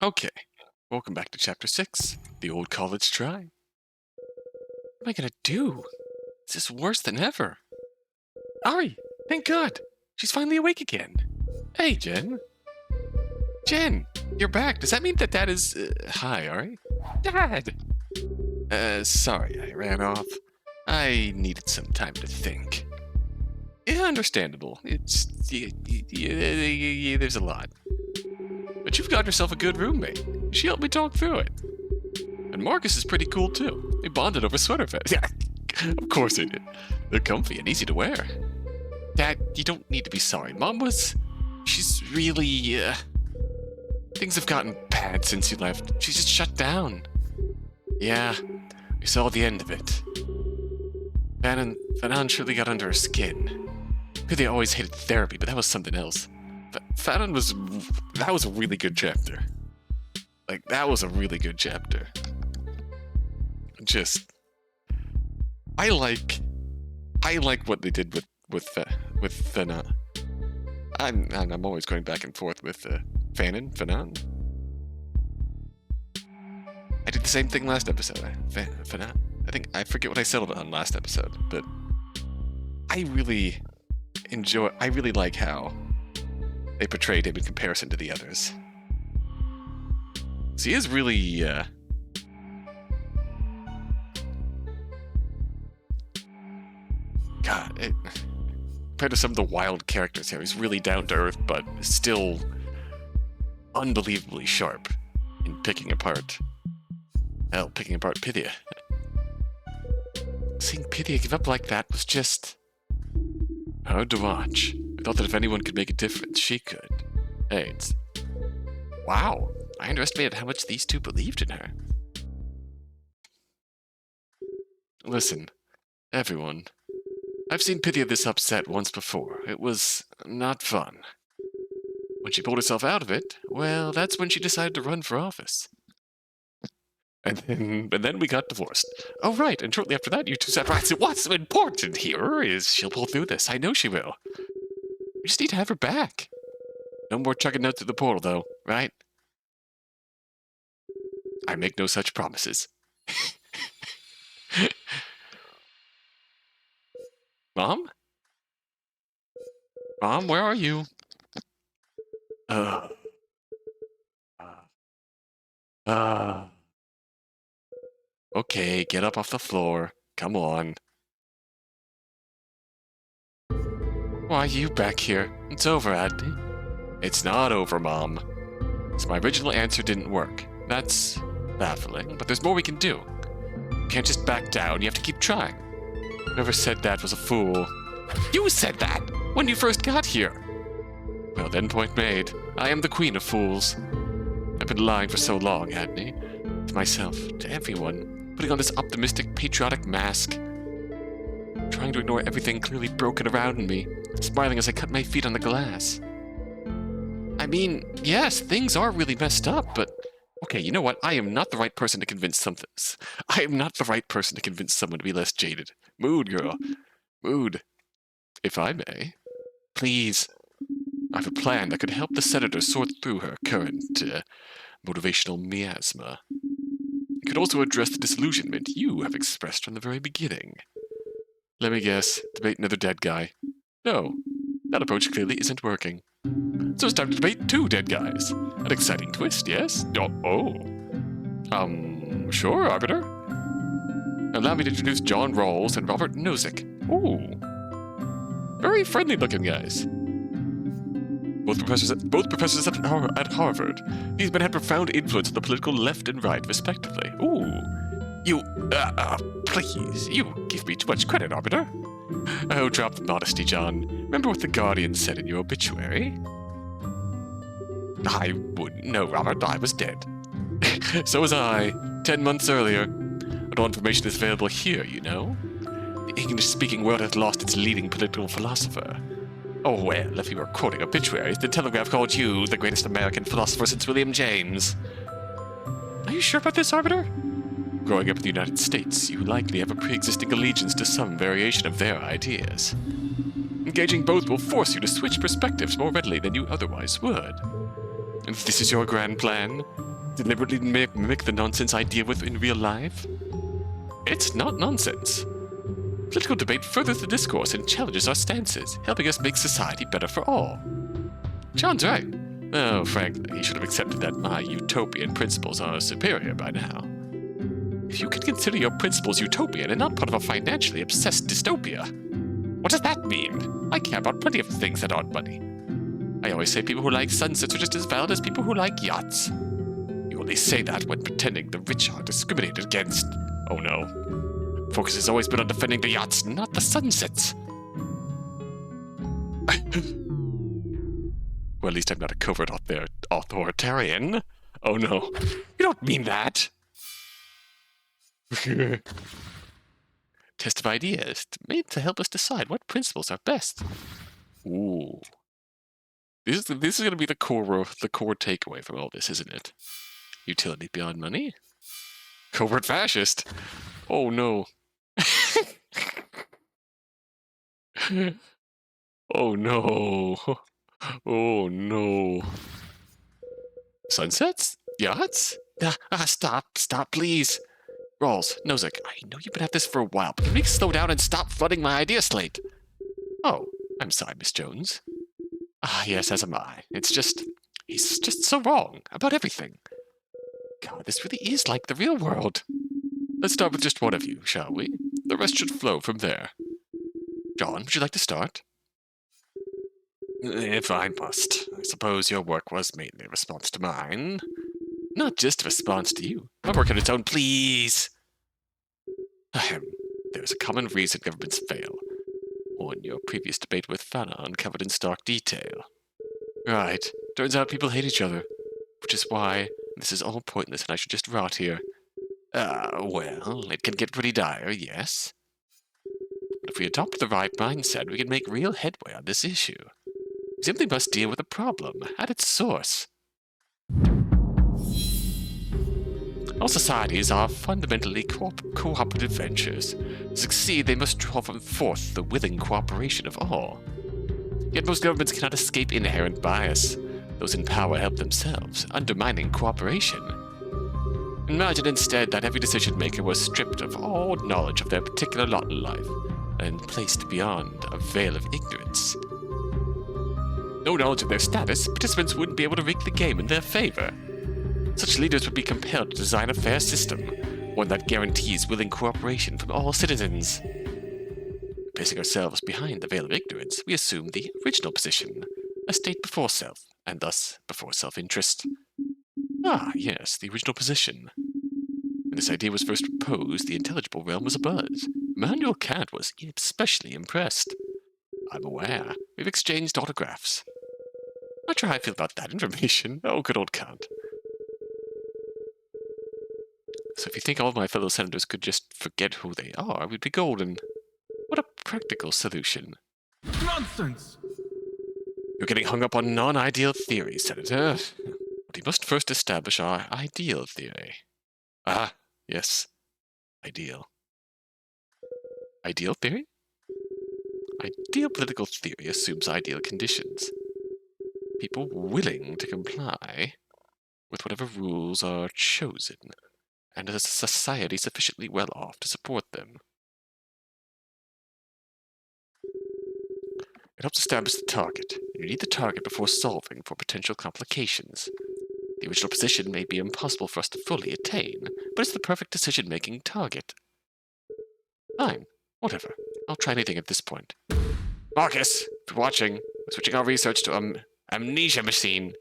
Okay, welcome back to Chapter 6, The Old College Try. What am I gonna do? This is worse than ever. Ari, thank God! She's finally awake again. Hey, Jen. Jen, you're back. Does that mean that Dad is... hi, Ari? Dad! Sorry, I ran off. I needed some time to think. Yeah, understandable. It's... there's a lot. But you've got yourself a good roommate. She helped me talk through it. And Marcus is pretty cool, too. They bonded over sweater fest. Yeah, of course they did. They're comfy and easy to wear. Dad, you don't need to be sorry. Mom was... she's really, things have gotten bad since you left. She's just shut down. Yeah, we saw the end of it. Fanon surely got under her skin. They always hated therapy, but that was something else. Fanon was... that was a really good chapter. Like, that was a really good chapter. Just... I like what they did with Fanon. I'm always going back and forth with Fanon. I did the same thing last episode. Fanon. I forget what I settled on last episode, but I really like how they portrayed him in comparison to the others. So he is really, compared to some of the wild characters here, he's really down to earth, but still unbelievably sharp in picking apart Pythia. Seeing Pythia give up like that was just hard to watch. I thought that if anyone could make a difference, she could. Hey, wow, I underestimated how much these two believed in her. Listen, everyone. I've seen Pythia this upset once before. It was not fun. When she pulled herself out of it, well, that's when she decided to run for office. And then we got divorced. Oh, right, and shortly after that, you two said, right, what's important here is she'll pull through this. I know she will. We just need to have her back. No more chugging notes through the portal, though, right? I make no such promises. Mom? Mom, where are you? Okay, get up off the floor. Come on. Why are you back here? It's over, Adney. It's not over, Mom. So my original answer didn't work. That's baffling, but there's more we can do. You can't just back down, you have to keep trying. Whoever said that was a fool. You said that when you first got here. Well then, point made. I am the queen of fools. I've been lying for so long, Adney. To myself, to everyone. Putting on this optimistic, patriotic mask. Trying to ignore everything clearly broken around me. Smiling as I cut my feet on the glass. I mean, yes, things are really messed up, but... okay, you know what? I am not the right person to convince something. I am not the right person to convince someone to be less jaded. Mood, girl. Mood. If I may. Please. I have a plan that could help the senator sort through her current, motivational miasma. It could also address the disillusionment you have expressed from the very beginning. Let me guess. Debate another dead guy. No. That approach clearly isn't working. So it's time to debate two dead guys. An exciting twist, yes? Sure, Arbiter. Allow me to introduce John Rawls and Robert Nozick. Ooh. Very friendly-looking guys. Both professors at Harvard. These men had profound influence on the political left and right, respectively. Ooh. You, please, you give me too much credit, Arbiter. Oh, drop the modesty, John. Remember what the Guardian said in your obituary? I wouldn't know, Robert. I was dead. So was I, 10 months earlier. But all information is available here, you know. The English-speaking world has lost its leading political philosopher. Oh, well, if you were quoting obituaries, the Telegraph called you the greatest American philosopher since William James. Are you sure about this, Arbiter? Growing up in the United States, you likely have a pre-existing allegiance to some variation of their ideas. Engaging both will force you to switch perspectives more readily than you otherwise would. And if this is your grand plan, deliberately mimic the nonsense I deal with in real life? It's not nonsense. Political debate furthers the discourse and challenges our stances, helping us make society better for all. John's right. Oh, frankly, he should have accepted that my utopian principles are superior by now. If you can consider your principles utopian and not part of a financially obsessed dystopia, what does that mean? I care about plenty of things that aren't money. I always say people who like sunsets are just as valid as people who like yachts. You only say that when pretending the rich are discriminated against. Oh no. Focus has always been on defending the yachts, not the sunsets. Well, at least I'm not a covert authoritarian. Oh no. You don't mean that. Test of ideas, made to help us decide what principles are best. Ooh. This is going to be the core takeaway from all this, isn't it? Utility beyond money? Covert fascist? Oh no. Oh no. Oh no. Sunsets? Yachts? Stop, please. Rawls, Nozick, I know you've been at this for a while, but please slow down and stop flooding my idea slate. Oh, I'm sorry, Miss Jones. Ah, yes, as am I. He's just so wrong about everything. God, this really is like the real world. Let's start with just one of you, shall we? The rest should flow from there. John, would you like to start? If I must, I suppose your work was mainly a response to mine. Not just a response to you. My work on its own, please. There's a common reason governments fail. One your previous debate with Fana uncovered in stark detail. Right. Turns out people hate each other. Which is why this is all pointless and I should just rot here. Well, it can get pretty dire, yes. But if we adopt the right mindset, we can make real headway on this issue. We simply must deal with the problem at its source. All societies are fundamentally cooperative ventures. To succeed, they must draw from forth the willing cooperation of all. Yet most governments cannot escape inherent bias. Those in power help themselves, undermining cooperation. Imagine instead that every decision-maker was stripped of all knowledge of their particular lot in life, and placed beyond a veil of ignorance. No knowledge of their status, participants wouldn't be able to rig the game in their favor. Such leaders would be compelled to design a fair system, one that guarantees willing cooperation from all citizens. Placing ourselves behind the veil of ignorance, we assume the original position, a state before self, and thus before self-interest. Ah, yes, the original position. When this idea was first proposed, the intelligible realm was abuzz. Immanuel Kant was especially impressed. I'm aware. We've exchanged autographs. Not sure how I feel about that information. Oh, good old Kant. So if you think all of my fellow senators could just forget who they are, we'd be golden. What a practical solution. Nonsense! You're getting hung up on non-ideal theories, Senator. But we must first establish our ideal theory. Ah, yes. Ideal. Ideal theory? Ideal political theory assumes ideal conditions. People willing to comply with whatever rules are chosen, and a society sufficiently well off to support them. It helps establish the target. You need the target before solving for potential complications. The original position may be impossible for us to fully attain, but it's the perfect decision-making target. Fine. Whatever. I'll try anything at this point. Marcus, if you're watching, we're switching our research to amnesia machine.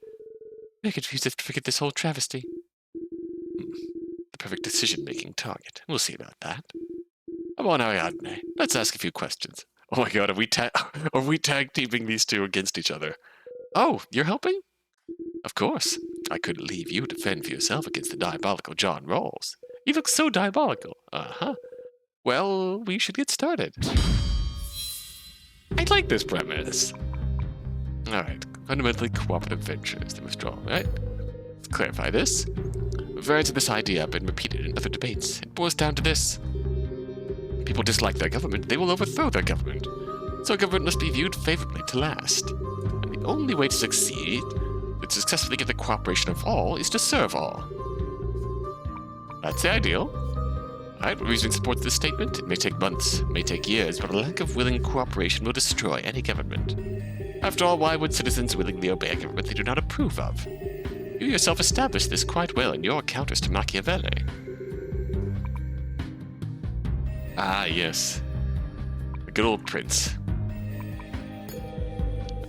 I'm confused if to forget this whole travesty. The perfect decision-making target. We'll see about that. Come on, Ariadne. Let's ask a few questions. Oh my god, are we tag teaming these two against each other? Oh, you're helping? Of course. I couldn't leave you to fend for yourself against the diabolical John Rawls. You look so diabolical. Uh-huh. Well, we should get started. I like this premise. Alright, fundamentally cooperative ventures. They withdraw, right? Let's clarify this. Variants of this idea have been repeated in other debates. It boils down to this. People dislike their government, they will overthrow their government. So a government must be viewed favorably to last. And the only way to succeed, to successfully get the cooperation of all, is to serve all. That's the ideal. Alright, what reasoning supports this statement? It may take months, it may take years, but a lack of willing cooperation will destroy any government. After all, why would citizens willingly obey a government they do not approve of? You yourself established this quite well in your counters to Machiavelli. Ah, yes. The good old prince.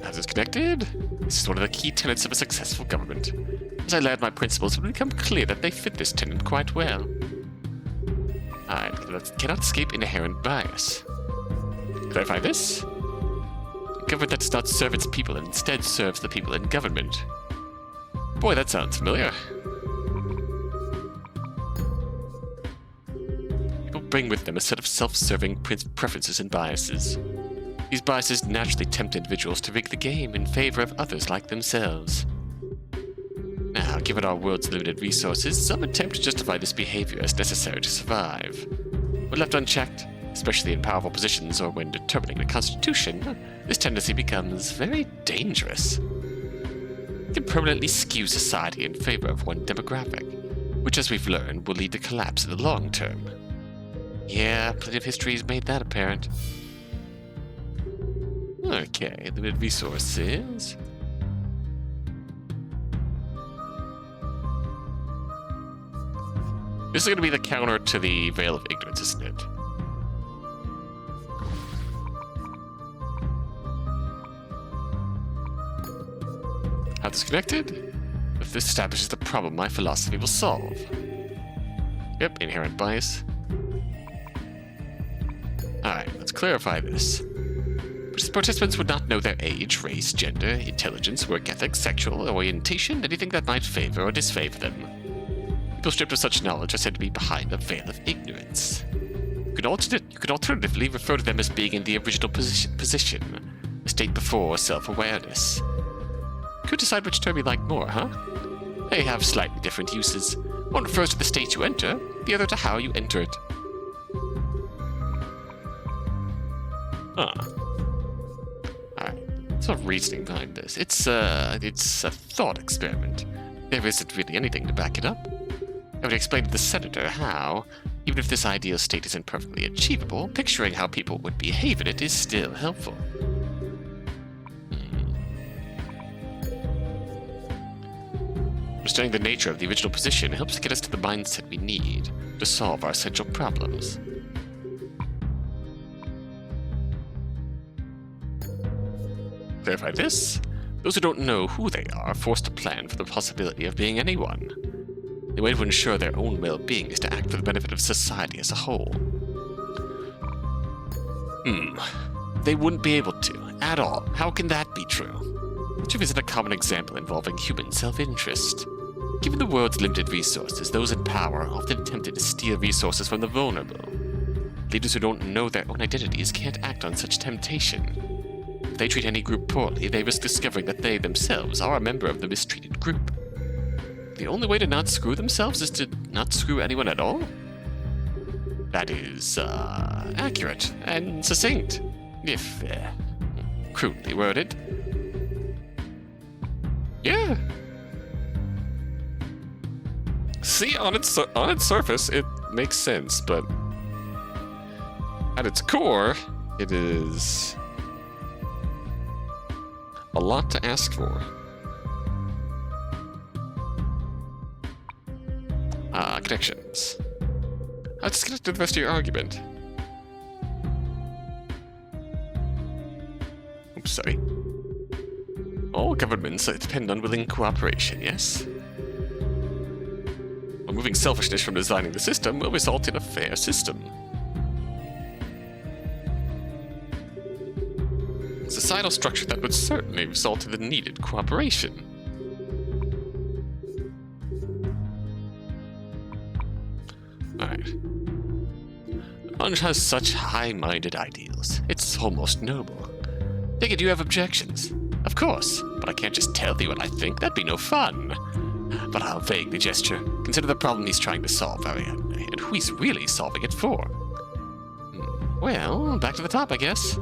As is connected, this is one of the key tenets of a successful government. As I learned my principles, it will become clear that they fit this tenet quite well. I cannot escape inherent bias. Clarify this? A government that does not serve its people and instead serves the people in government. Boy, that sounds familiar. People bring with them a set of self-serving preferences and biases. These biases naturally tempt individuals to rig the game in favor of others like themselves. Now, given our world's limited resources, some attempt to justify this behavior as necessary to survive. When left unchecked, especially in powerful positions or when determining the Constitution, this tendency becomes very dangerous. It can permanently skew society in favor of one demographic, which, as we've learned, will lead to collapse in the long term. Yeah, plenty of history has made that apparent. Okay, limited resources. This is going to be the counter to the Veil of Ignorance, isn't it? How this connected? If this establishes the problem my philosophy will solve. Yep, inherent bias. Alright, let's clarify this. Participants would not know their age, race, gender, intelligence, work ethic, sexual orientation, anything that might favor or disfavor them. People stripped of such knowledge are said to be behind a veil of ignorance. You could alternatively refer to them as being in the original position, a state before self-awareness. You could decide which term you like more, huh? They have slightly different uses. One refers to the state you enter, the other to how you enter it. Alright, sort of reasoning behind this. It's a thought experiment. There isn't really anything to back it up. I would explain to the senator how, even if this ideal state isn't perfectly achievable, picturing how people would behave in it is still helpful. Understanding the nature of the original position helps get us to the mindset we need to solve our central problems. Clarify this. Those who don't know who they are forced to plan for the possibility of being anyone. The way to ensure their own well-being is to act for the benefit of society as a whole. They wouldn't be able to, at all. How can that be true? Let's revisit a common example involving human self-interest. Given the world's limited resources, those in power are often tempted to steal resources from the vulnerable. Leaders who don't know their own identities can't act on such temptation. If they treat any group poorly, they risk discovering that they themselves are a member of the mistreated group. The only way to not screw themselves is to not screw anyone at all? That is, accurate and succinct, if, crudely worded. Yeah. See, on its surface, it makes sense, but at its core, it is a lot to ask for. Connections. Let's get to the rest of your argument. Oops, sorry. All governments depend on willing cooperation, yes? Removing selfishness from designing the system will result in a fair system. A societal structure that would certainly result in the needed cooperation. Alright. Unge has such high-minded ideals. It's almost noble. Take it you have objections. Of course, but I can't just tell you what I think. That'd be no fun. But I'll vaguely gesture. Consider the problem he's trying to solve, Ariadne, and who he's really solving it for. Well, back to the top, I guess.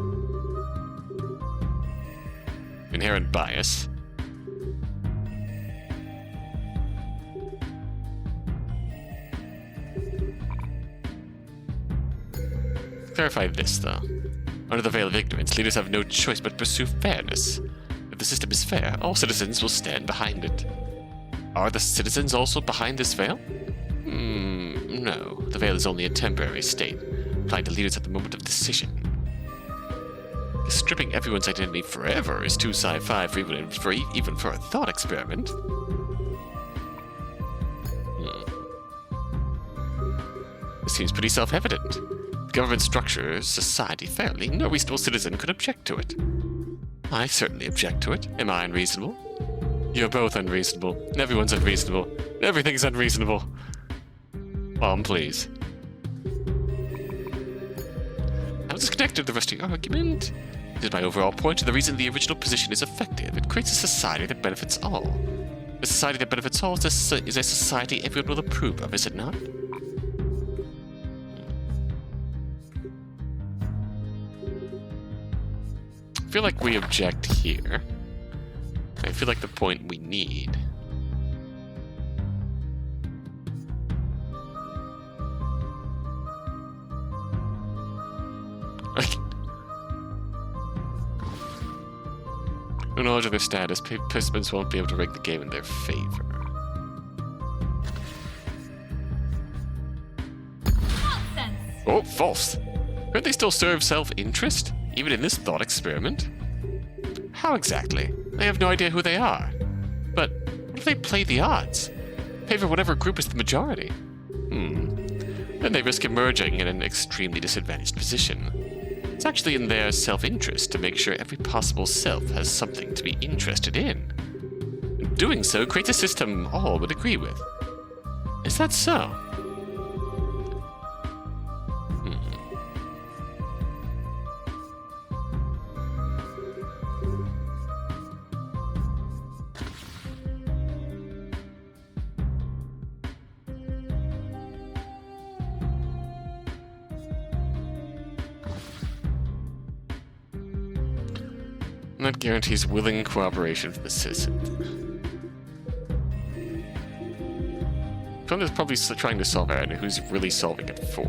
Inherent bias. Clarify this, though. Under the veil of ignorance, leaders have no choice but pursue fairness. If the system is fair, all citizens will stand behind it. Are the citizens also behind this veil? No. The veil is only a temporary state, applied to leaders at the moment of decision. Stripping everyone's identity forever is too sci-fi for even for a thought experiment. This seems pretty self-evident. Government structures society fairly. No reasonable citizen could object to it. I certainly object to it. Am I unreasonable? You're both unreasonable. Everyone's unreasonable. Everything's unreasonable. Mom, please. How does this connect to the rest of your argument? It is my overall point. The reason the original position is effective. It creates a society that benefits all. A society that benefits all is a society everyone will approve of, is it not? I feel like we object here. I feel like the point we need. No knowledge of their status, participants won't be able to rig the game in their favor. Nonsense! Oh, false! Couldn't they still serve self-interest, even in this thought experiment? How exactly? I have no idea who they are. But what if they play the odds? Favor whatever group is the majority? Then they risk emerging in an extremely disadvantaged position. It's actually in their self-interest to make sure every possible self has something to be interested in. And doing so creates a system all would agree with. Is that so? That guarantees willing cooperation from the citizen. Someone is probably trying to solve it, and who's really solving it for?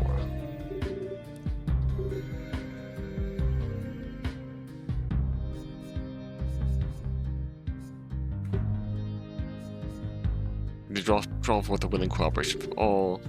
You draw forth the willing cooperation from all.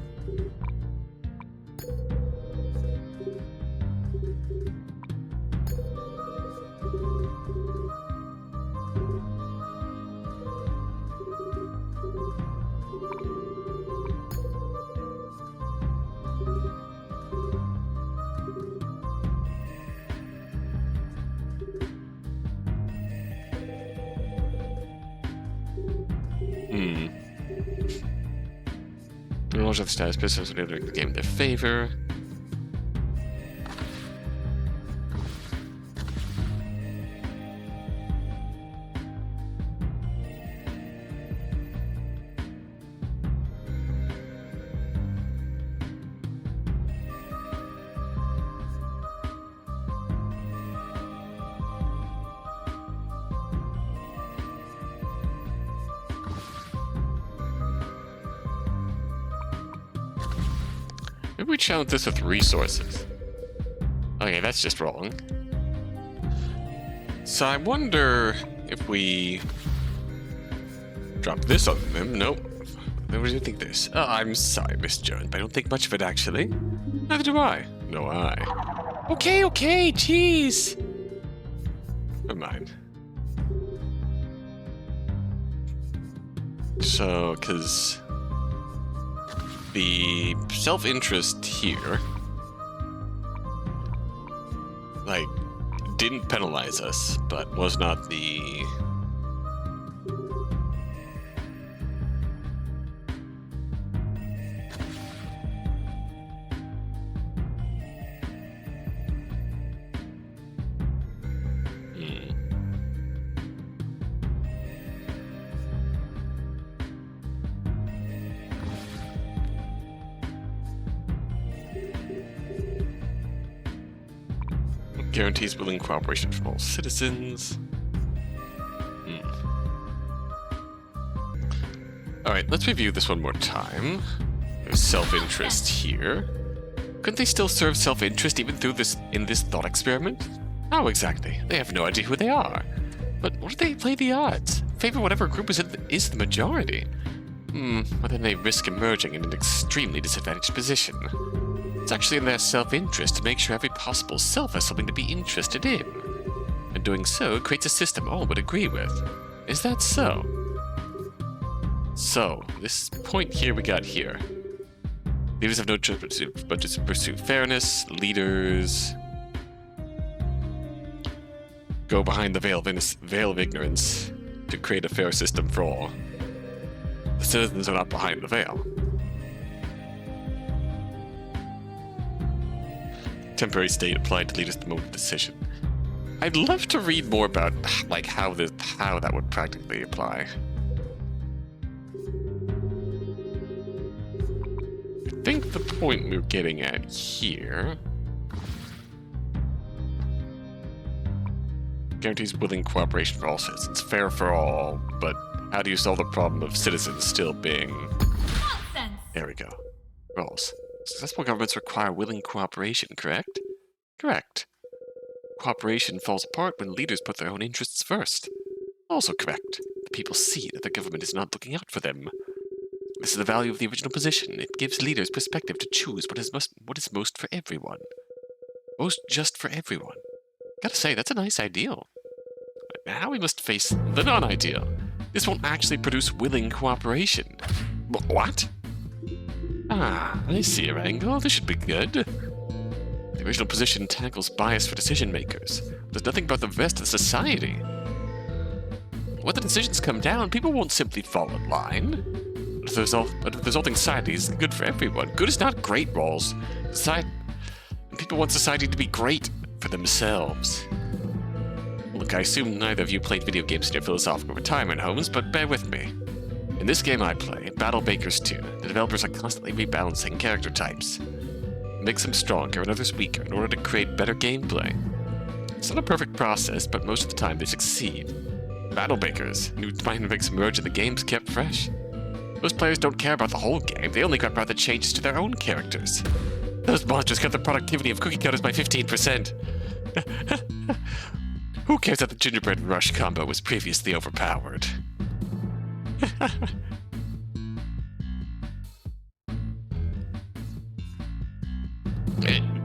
Knowledge of the status, business will make the game in their favor. Maybe we challenge this with resources. Okay, that's just wrong. So I wonder if we drop this on them. Nope. What do you think this? Oh, I'm sorry, Miss Jones, but I don't think much of it, actually. Neither do I. No, I. Okay, jeez. Never mind. So, because the self-interest here, like, didn't penalize us, but was not the... Guarantees willing cooperation from all citizens. Alright, let's review this one more time. There's self-interest here. Couldn't they still serve self-interest even in this thought experiment? How exactly? They have no idea who they are. But what do they play the odds? Favor whatever group is the majority. But then they risk emerging in an extremely disadvantaged position. It's actually in their self-interest to make sure every possible self has something to be interested in. And doing so creates a system all would agree with. Is that so? So, this point here we got here. Leaders have no choice but to pursue fairness. Leaders go behind the veil of ignorance to create a fair system for all. The citizens are not behind the veil. Temporary state applied to leaders at the moment of decision. I'd love to read more about like how that would practically apply. I think the point we're getting at here guarantees willing cooperation for all citizens, fair for all, but how do you solve the problem of citizens still being... Nonsense! There we go. Rawls. Successful governments require willing cooperation, correct? Correct. Cooperation falls apart when leaders put their own interests first. Also correct. The people see that the government is not looking out for them. This is the value of the original position. It gives leaders perspective to choose what is most for everyone. Most just for everyone. Gotta say, that's a nice ideal. But now we must face the non-ideal. This won't actually produce willing cooperation. What? Ah, I see your angle. This should be good. The original position tackles bias for decision makers. There's nothing about the rest of society. When the decisions come down, people won't simply fall in line. But the resulting society is good for everyone. Good is not great, Rawls. People want society to be great for themselves. Look, I assume neither of you played video games in your philosophical retirement homes, but bear with me. In this game I play, Battle Bakers 2, the developers are constantly rebalancing character types. Make some stronger and others weaker in order to create better gameplay. It's not a perfect process, but most of the time they succeed. Battle Bakers, new dynamics emerge and the game's kept fresh. Most players don't care about the whole game, they only care about the changes to their own characters. Those monsters cut the productivity of cookie cutters by 15%. Who cares that the gingerbread rush combo was previously overpowered?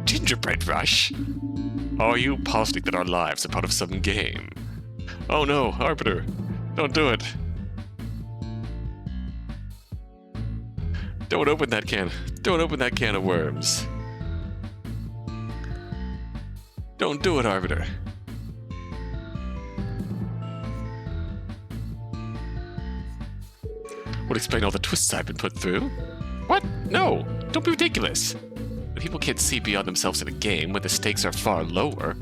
Gingerbread rush? Are you positing that our lives are part of some game? Oh no, Arbiter, don't do it. Don't open that can. Don't open that can of worms. Don't do it, Arbiter. Would explain all the twists I've been put through. What? No! Don't be ridiculous! When people can't see beyond themselves in a game where the stakes are far lower,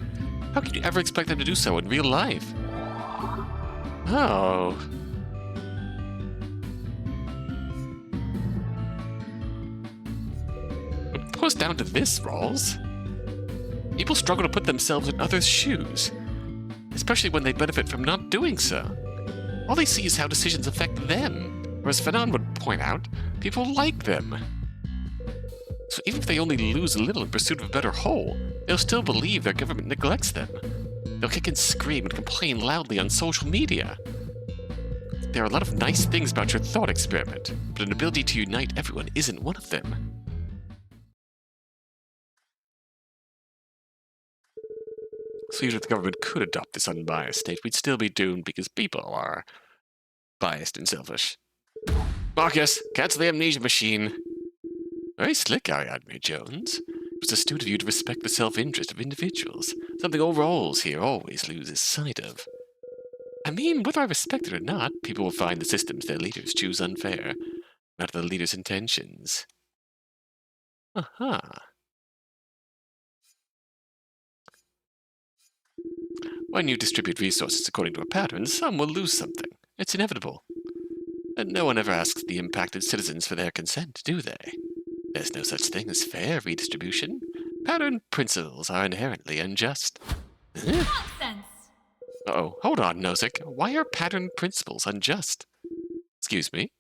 how can you ever expect them to do so in real life? Oh. It goes down to this, Rawls. People struggle to put themselves in others' shoes, especially when they benefit from not doing so. All they see is how decisions affect them, whereas Fanon would point out, people like them. So even if they only lose a little in pursuit of a better whole, they'll still believe their government neglects them. They'll kick and scream and complain loudly on social media. There are a lot of nice things about your thought experiment, but an ability to unite everyone isn't one of them. So even if the government could adopt this unbiased state, we'd still be doomed because people are biased and selfish. Marcus, cancel the amnesia machine. Very slick, Ariadne Jones. It was astute of you to respect the self-interest of individuals, something all Rawls here always loses sight of. I mean, whether I respect it or not, people will find the systems their leaders choose unfair, not the leaders' intentions. Aha. When you distribute resources according to a pattern, some will lose something. It's inevitable. And no one ever asks the impacted citizens for their consent, do they? There's no such thing as fair redistribution. Pattern principles are inherently unjust. Nonsense! Uh-oh, hold on, Nozick. Why are pattern principles unjust? Excuse me?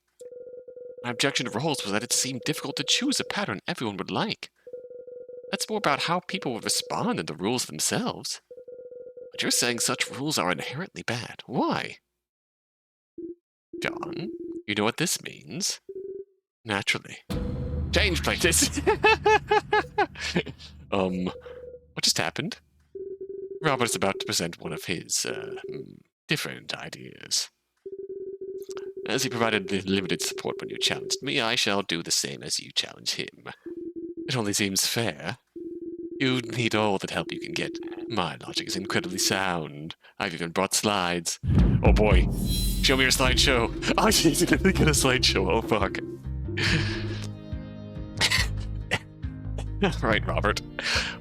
My objection to Rawls was that it seemed difficult to choose a pattern everyone would like. That's more about how people would respond than the rules themselves. But you're saying such rules are inherently bad. Why? John, you know what this means? Naturally. Change places! What just happened? Robert's about to present one of his, different ideas. As he provided limited support when you challenged me, I shall do the same as you challenge him. It only seems fair. You need all the help you can get. My logic is incredibly sound. I've even brought slides. Oh boy. Show me your slideshow. Oh, he's gonna get a slideshow. Oh, fuck. Right, Robert.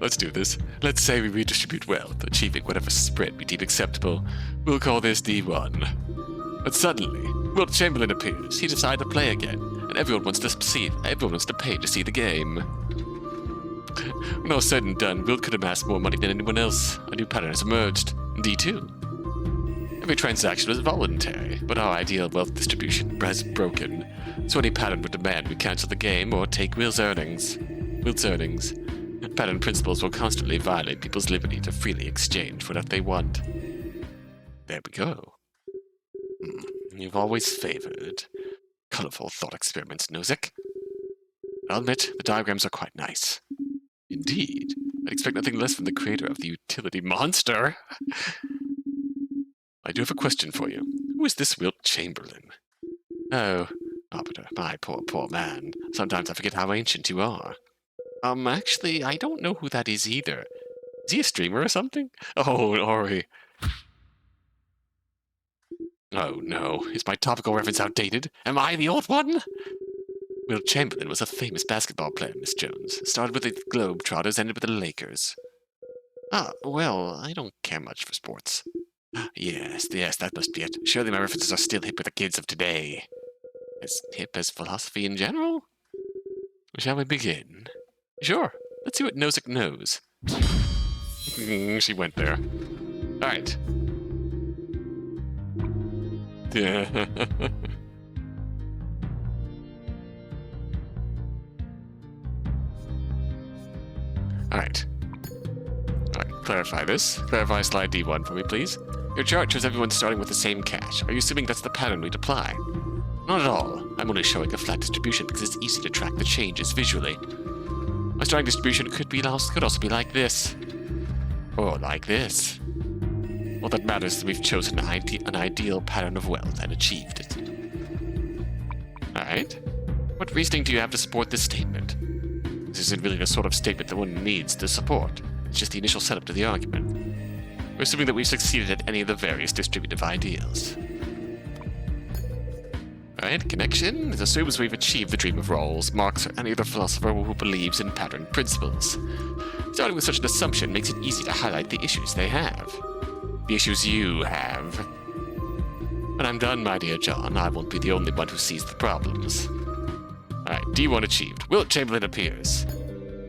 Let's do this. Let's say we redistribute wealth, achieving whatever spread we deem acceptable. We'll call this D1. But suddenly, Wilt Chamberlain appears. He decided to play again, and everyone wants to pay to see the game. When all said and done, Wilt could amass more money than anyone else. A new pattern has emerged. D2. Every transaction was voluntary, but our ideal wealth distribution has broken. So any pattern would demand we cancel the game or take Wilt's earnings. Pattern principles will constantly violate people's liberty to freely exchange for what they want. There we go. You've always favored colorful thought experiments, Nozick. I'll admit, the diagrams are quite nice. Indeed. I'd expect nothing less from the creator of the utility monster. I do have a question for you. Who is this Wilt Chamberlain? Oh, Arbiter, my poor man. Sometimes I forget how ancient you are. Actually, I don't know who that is either. Is he a streamer or something? Oh, Ori. Oh no, is my topical reference outdated? Am I the old one? Wilt Chamberlain was a famous basketball player, Miss Jones. Started with the Globetrotters, ended with the Lakers. Ah, well, I don't care much for sports. Yes, that must be it. Surely my references are still hip with the kids of today. As hip as philosophy in general? Shall we begin? Sure. Let's see what Nozick knows. She went there. Alright. Alright. Clarify this. Clarify slide D1 for me, please. Your chart shows everyone starting with the same cache. Are you assuming that's the pattern we'd apply? Not at all. I'm only showing a flat distribution because it's easy to track the changes visually. My starting distribution could also be like this. Or like this. All that matters is we've chosen an ideal pattern of wealth and achieved it. Alright. What reasoning do you have to support this statement? This isn't really the sort of statement that one needs to support. It's just the initial setup to the argument. We're assuming that we've succeeded at any of the various distributive ideals. Alright, connection. It assumes we've achieved the dream of Rawls, Marx, or any other philosopher who believes in pattern principles. Starting with such an assumption makes it easy to highlight the issues they have. The issues you have. When I'm done, my dear John, I won't be the only one who sees the problems. Alright, D1 achieved. Wilt Chamberlain appears.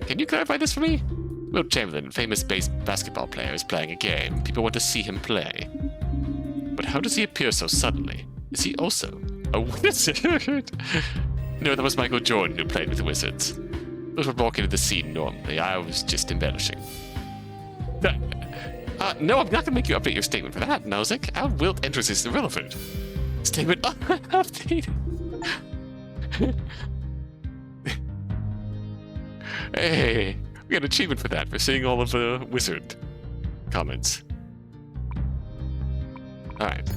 Can you clarify this for me? Wilt Chamberlain, famous basketball player, is playing a game. People want to see him play. But how does he appear so suddenly? Is he also a wizard? No, that was Michael Jordan who played with the Wizards. Those would walk into the scene normally. I was just embellishing. No, I'm not going to make you update your statement for that, Nozick. How Wilt enters is irrelevant. Statement updated. Hey, we got an achievement for that, for seeing all of the wizard comments. Alright.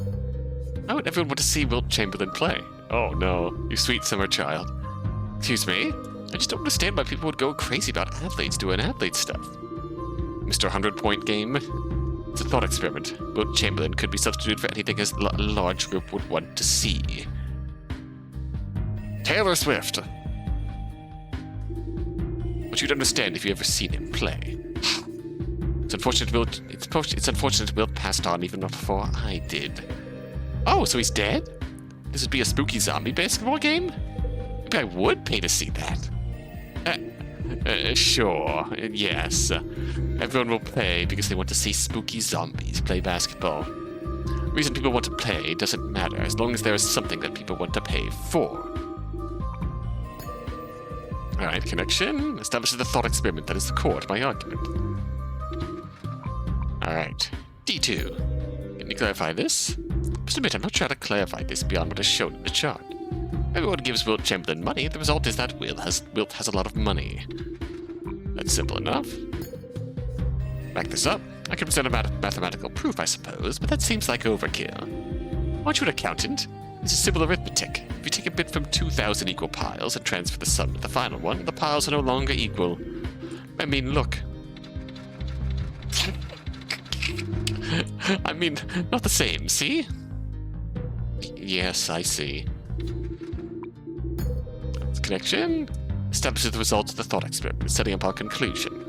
How would everyone want to see Wilt Chamberlain play? Oh no, you sweet summer child. Excuse me? I just don't understand why people would go crazy about athletes doing athlete stuff. Mr. 100-point game? It's a thought experiment. Wilt Chamberlain could be substituted for anything a large group would want to see. Taylor Swift! But you'd understand if you ever seen him play. It's unfortunate Wilt passed on even before I did. Oh, so he's dead? This would be a spooky zombie basketball game? Maybe I would pay to see that. Sure, yes. Everyone will play because they want to see spooky zombies play basketball. The reason people want to play doesn't matter as long as there is something that people want to pay for. Alright, connection. Establishes the thought experiment that is the core to my argument. Alright. D2. Can you clarify this? Just admit, I'm not trying to clarify this beyond what is shown in the chart. Everyone gives Wilt Chamberlain money. The result is that Wilt has a lot of money. That's simple enough. Back this up. I can present a mathematical proof, I suppose, but that seems like overkill. Aren't you an accountant? It's a simple arithmetic. If you take a bit from 2,000 equal piles and transfer the sum to the final one, the piles are no longer equal. I mean, look. I mean, not the same, see? Yes, I see. Connection establishes the results of the thought experiment, setting up our conclusion.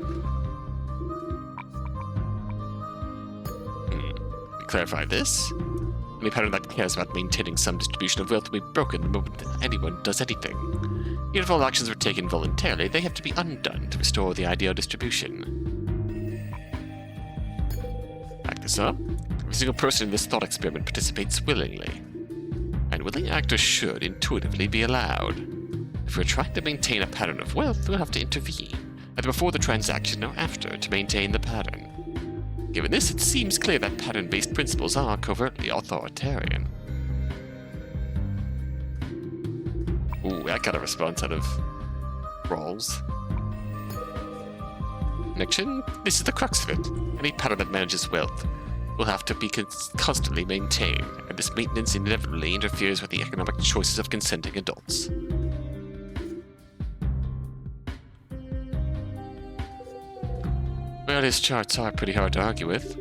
Clarify this. Any pattern that cares about maintaining some distribution of wealth will be broken the moment anyone does anything. Even if all actions were taken voluntarily, they have to be undone to restore the ideal distribution. Back this up. Every single person in this thought experiment participates willingly. And willing actors should intuitively be allowed. If we're trying to maintain a pattern of wealth, we'll have to intervene, either before the transaction or after, to maintain the pattern. Given this, it seems clear that pattern-based principles are covertly authoritarian. Ooh, I got a response out of Rawls. Connection? This is the crux of it. Any pattern that manages wealth will have to be constantly maintained, and this maintenance inevitably interferes with the economic choices of consenting adults. Well, his charts are pretty hard to argue with.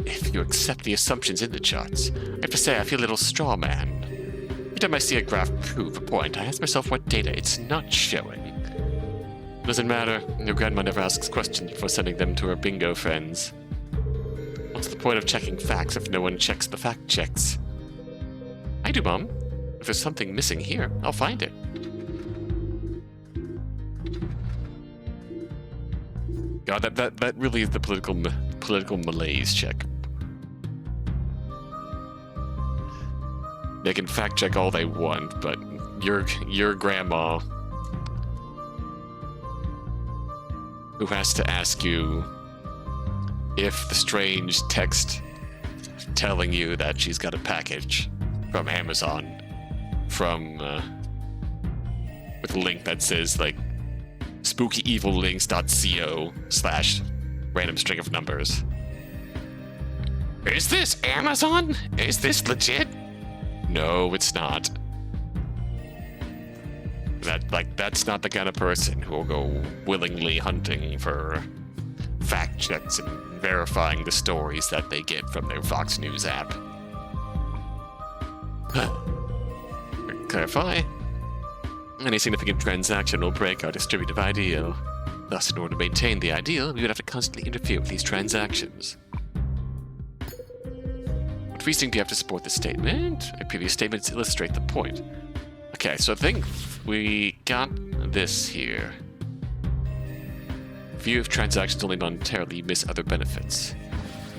If you accept the assumptions in the charts, I have to say I feel a little straw man. Every time I see a graph prove a point, I ask myself what data it's not showing. Doesn't matter, your grandma never asks questions before sending them to her bingo friends. What's the point of checking facts if no one checks the fact checks? I do, Mom. If there's something missing here, I'll find it. God, that really is the political malaise check. They can fact check all they want, but your grandma, who has to ask you if the strange text telling you that she's got a package from Amazon with a link that says like spookyevillinks.co/random string of numbers. Is this Amazon? Is this legit? No, it's not. That's not the kind of person who will go willingly hunting for fact checks and verifying the stories that they get from their Fox News app. Clarify. Any significant transaction will break our distributive ideal. Thus, in order to maintain the ideal, we would have to constantly interfere with these transactions. What reasoning do you have to support this statement? My previous statements illustrate the point. Okay, so I think we got this here. View of transactions only monetarily miss other benefits.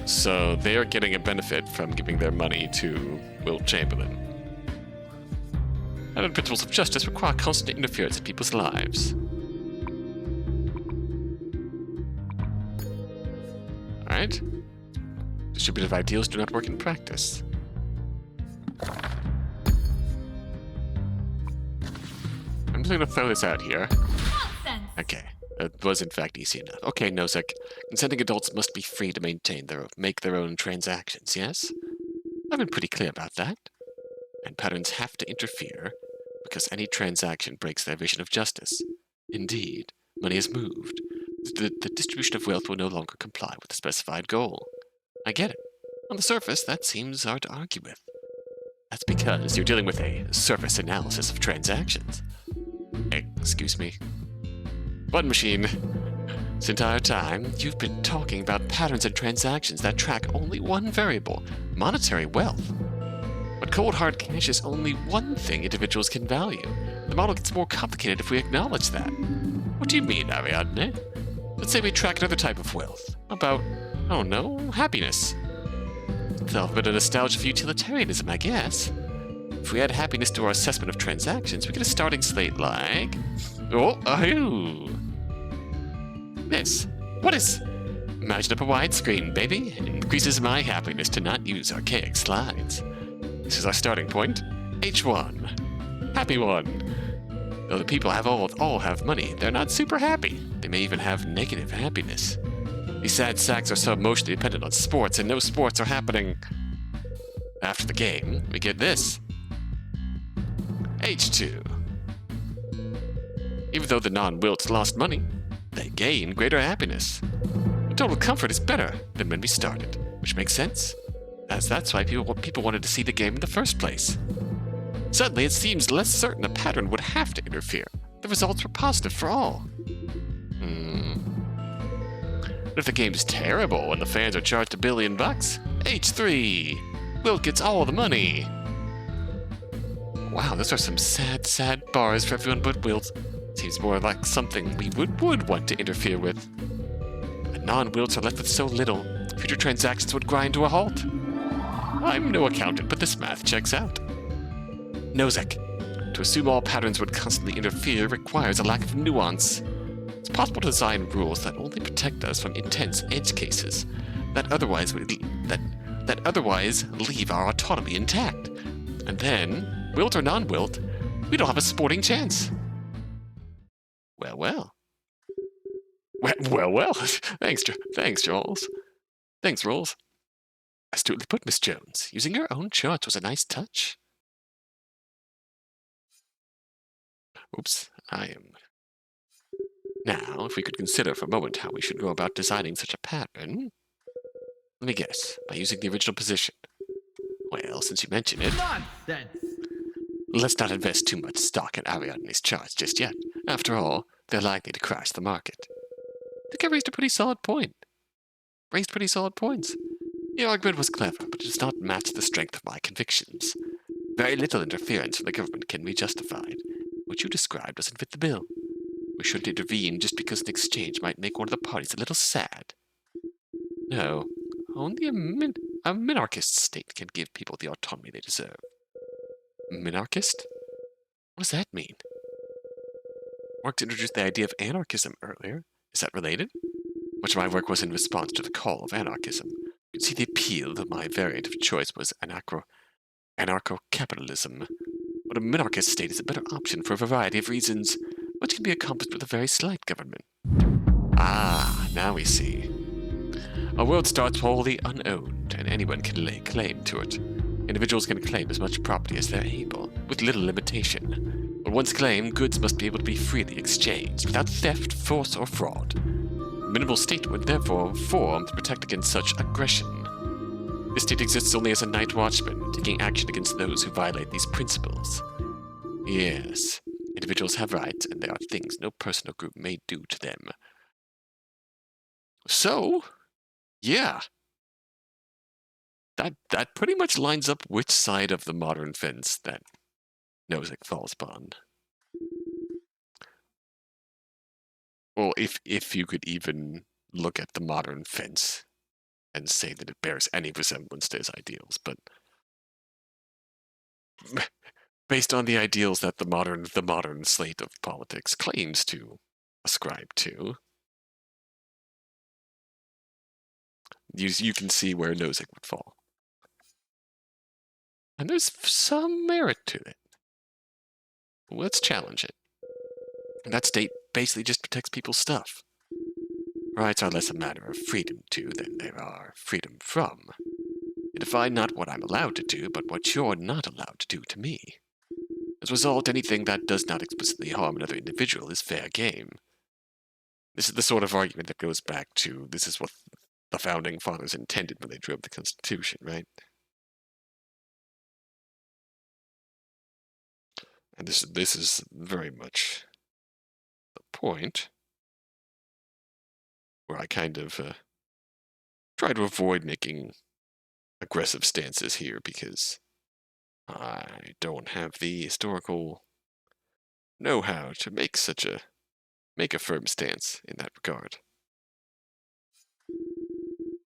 So they are getting a benefit from giving their money to Wilt Chamberlain. Pattern principles of justice require constant interference in people's lives. Alright. Distributive ideals do not work in practice. I'm just going to throw this out here. Nonsense! Okay. That was in fact easy enough. Okay, Nozick. Consenting adults must be free to make their own transactions, yes? I've been pretty clear about that. And patterns have to interfere because any transaction breaks their vision of justice. Indeed, money is moved. The distribution of wealth will no longer comply with the specified goal. I get it. On the surface, that seems hard to argue with. That's because you're dealing with a surface analysis of transactions. Excuse me. Button machine. This entire time, you've been talking about patterns and transactions that track only one variable, monetary wealth. But cold hard cash is only one thing individuals can value. The model gets more complicated if we acknowledge that. What do you mean, Ariadne? Let's say we track another type of wealth. About, I don't know, happiness. It's a bit of nostalgia for utilitarianism, I guess. If we add happiness to our assessment of transactions, we get a starting slate like Oh, ahoo! This. What is... Imagine up a widescreen, baby. It increases my happiness to not use archaic slides. This is our starting point. H1. Happy one. Though the people all have money, they're not super happy. They may even have negative happiness. These sad sacks are so emotionally dependent on sports, and no sports are happening. After the game, we get this. H2. Even though the non-wilts lost money, they gain greater happiness. The total comfort is better than when we started, which makes sense, as that's why people wanted to see the game in the first place. Suddenly, it seems less certain a pattern would have to interfere. The results were positive for all. But if the game's terrible and the fans are charged $1 billion, H3! Wilt gets all the money. Wow, those are some sad, sad bars for everyone but Wilt. Seems more like something we would want to interfere with. But non-Wilts are left with so little, future transactions would grind to a halt. I'm no accountant, but this math checks out. Nozick. To assume all patterns would constantly interfere requires a lack of nuance. It's possible to design rules that only protect us from intense edge cases, that otherwise leave our autonomy intact. And then, wilt or non-wilt, we don't have a sporting chance. Well. Well. Thanks, Rawls. Thanks, Rawls. Astutely put, Miss Jones. Using your own charts was a nice touch. Oops, I am... Now, if we could consider for a moment how we should go about designing such a pattern... Let me guess, by using the original position. Well, since you mention it... Nonsense! Let's not invest too much stock in Ariadne's charts just yet. After all, they're likely to crash the market. I think I raised pretty solid points. The argument was clever, but it does not match the strength of my convictions. Very little interference from the government can be justified. What you described doesn't fit the bill. We shouldn't intervene just because an exchange might make one of the parties a little sad. No, only a minarchist state can give people the autonomy they deserve. Minarchist? What does that mean? Marx introduced the idea of anarchism earlier. Is that related? Much of my work was in response to the call of anarchism. You can see the appeal that my variant of choice was anarcho-capitalism. But a minarchist state is a better option for a variety of reasons. Much can be accomplished with a very slight government. Ah, now we see. A world starts wholly unowned, and anyone can lay claim to it. Individuals can claim as much property as they're able, with little limitation. But once claimed, goods must be able to be freely exchanged, without theft, force, or fraud. A minimal state would therefore form to protect against such aggression. This state exists only as a night watchman, taking action against those who violate these principles. Yes, individuals have rights, and there are things no person or group may do to them. So, yeah. That pretty much lines up which side of the modern fence that Nozick falls upon. Well, if you could even look at the modern fence and say that it bears any resemblance to his ideals, but based on the ideals that the modern slate of politics claims to ascribe to, you can see where Nozick would fall. And there's some merit to it. Let's challenge it. And that state basically just protects people's stuff. Rights are less a matter of freedom to than they are freedom from. They define not what I'm allowed to do, but what you're not allowed to do to me. As a result, anything that does not explicitly harm another individual is fair game. This is the sort of argument that goes back to this is what the Founding Fathers intended when they drew up the Constitution, right? And this is very much the point where I kind of try to avoid making aggressive stances here because I don't have the historical know-how to make a firm stance in that regard.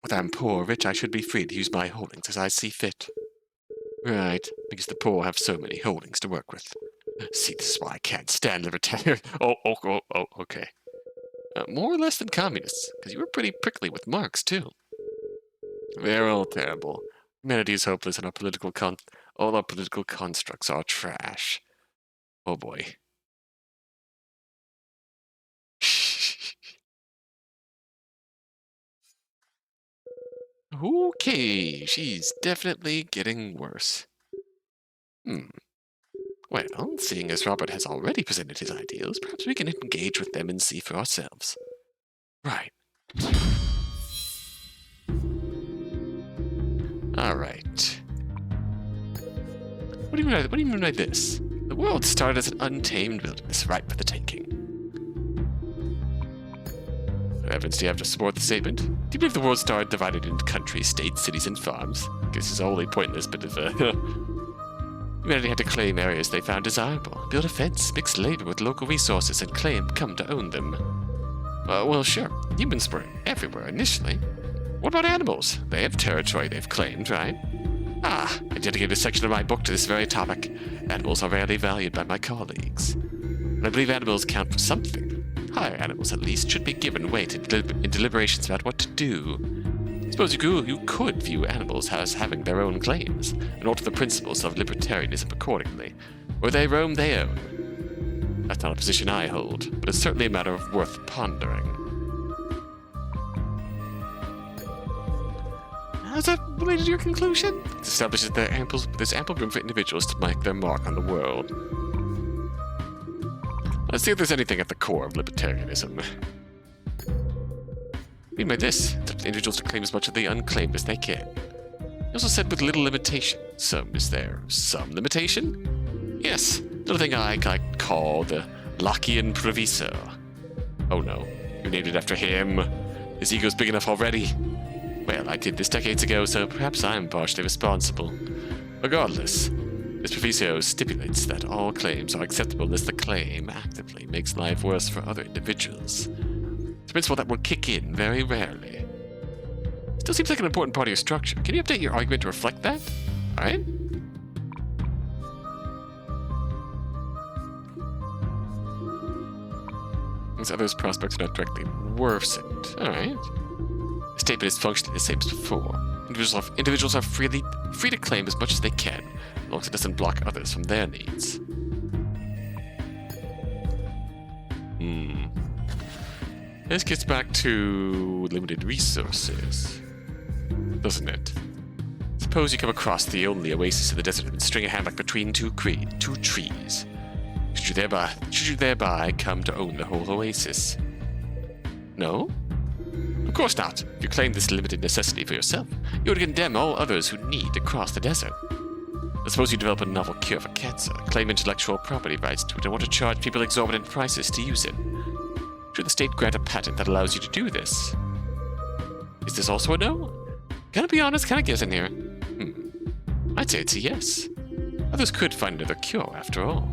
Whether I'm poor or rich, I should be free to use my holdings as I see fit. Right, because the poor have so many holdings to work with. See, this is why I can't stand libertarian. Oh, okay. More or less than communists, because you were pretty prickly with Marx, too. They're all terrible. Humanity is hopeless, and all our political constructs are trash. Oh boy. Okay, she's definitely getting worse. Well, seeing as Robert has already presented his ideals, perhaps we can engage with them and see for ourselves. Right. Alright. What do you mean by this? The world started as an untamed wilderness, ripe for the taking. What evidence do you have to support the statement? Do you believe the world started divided into countries, states, cities, and farms? I guess this is a wholly pointless bit of humanity had to claim areas they found desirable, build a fence, mix labor with local resources, and come to own them. Well, sure, humans were everywhere initially. What about animals? They have territory they've claimed, right? I dedicated a section of my book to this very topic. Animals are rarely valued by my colleagues. And I believe animals count for something. Higher animals, at least, should be given weight in deliberations about what to do. Suppose you could view animals as having their own claims, and alter the principles of libertarianism accordingly. Where they roam, they own. That's not a position I hold, but it's certainly a matter worth pondering. How's that related to your conclusion? It establishes that there's ample room for individuals to make their mark on the world. Let's see if there's anything at the core of libertarianism. I mean by this, it's up to individuals to claim as much of the unclaimed as they can. He also said with little limitation. Is there some limitation? Yes, another thing I call the Lockean proviso. Oh no, you named it after him. His ego's big enough already. Well, I did this decades ago, so perhaps I'm partially responsible. Regardless, this proviso stipulates that all claims are acceptable unless the claim actively makes life worse for other individuals. It's a principle that will kick in very rarely. Still seems like an important part of your structure. Can you update your argument to reflect that? Alright? As others' prospects are not directly worsened. Alright. The statement is functionally the same as before. Individuals are free to claim as much as they can, as long as it doesn't block others from their needs. This gets back to limited resources, doesn't it? Suppose you come across the only oasis in the desert and string a hammock between two trees. Should you thereby come to own the whole oasis? No? Of course not. If you claim this limited necessity for yourself, you would condemn all others who need to cross the desert. Suppose you develop a novel cure for cancer, claim intellectual property rights to it, and want to charge people exorbitant prices to use it. Should the state grant a patent that allows you to do this? Is this also a no? Can I be honest? Can I guess in here? I'd say it's a yes. Others could find another cure, after all.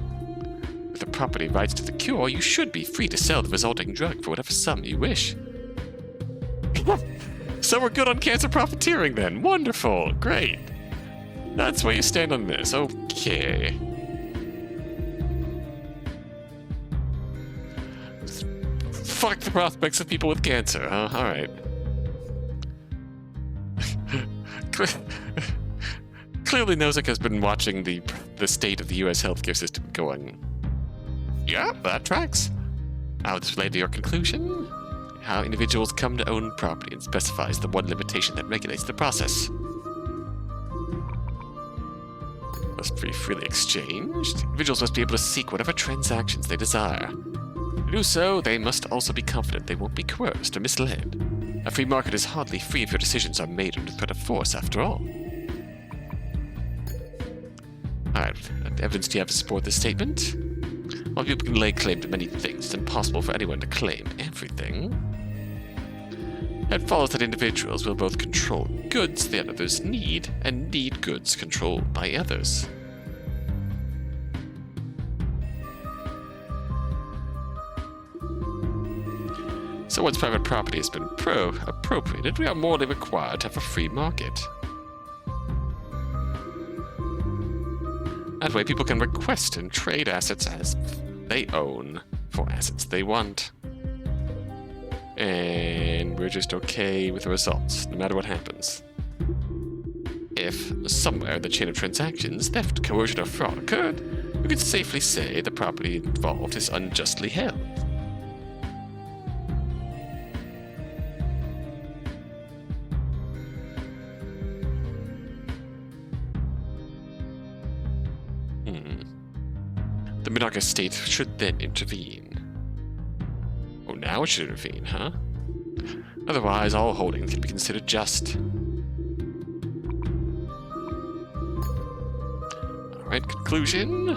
With the property rights to the cure, you should be free to sell the resulting drug for whatever sum you wish. So we're good on cancer profiteering then. Wonderful. Great. That's where you stand on this. Okay. Fuck the prospects of people with cancer, huh? Alright. Clearly Nozick has been watching the state of the US healthcare system going, yeah, that tracks. How this related to your conclusion? How individuals come to own property and specifies the one limitation that regulates the process. Must be freely exchanged. Individuals must be able to seek whatever transactions they desire. To do so, they must also be confident they won't be coerced or misled. A free market is hardly free if your decisions are made under threat of force, after all. Alright, what evidence do you have to support this statement? While people can lay claim to many things, it's impossible for anyone to claim everything. It follows that individuals will both control goods that others need, and need goods controlled by others. So once private property has been appropriated, we are morally required to have a free market. That way people can request and trade assets as they own for assets they want. And we're just okay with the results, no matter what happens. If, somewhere in the chain of transactions, theft, coercion, or fraud occurred, we could safely say the property involved is unjustly held. The minarchist state should then intervene. Oh, now it should intervene, huh? Otherwise, all holdings can be considered just. Alright, conclusion.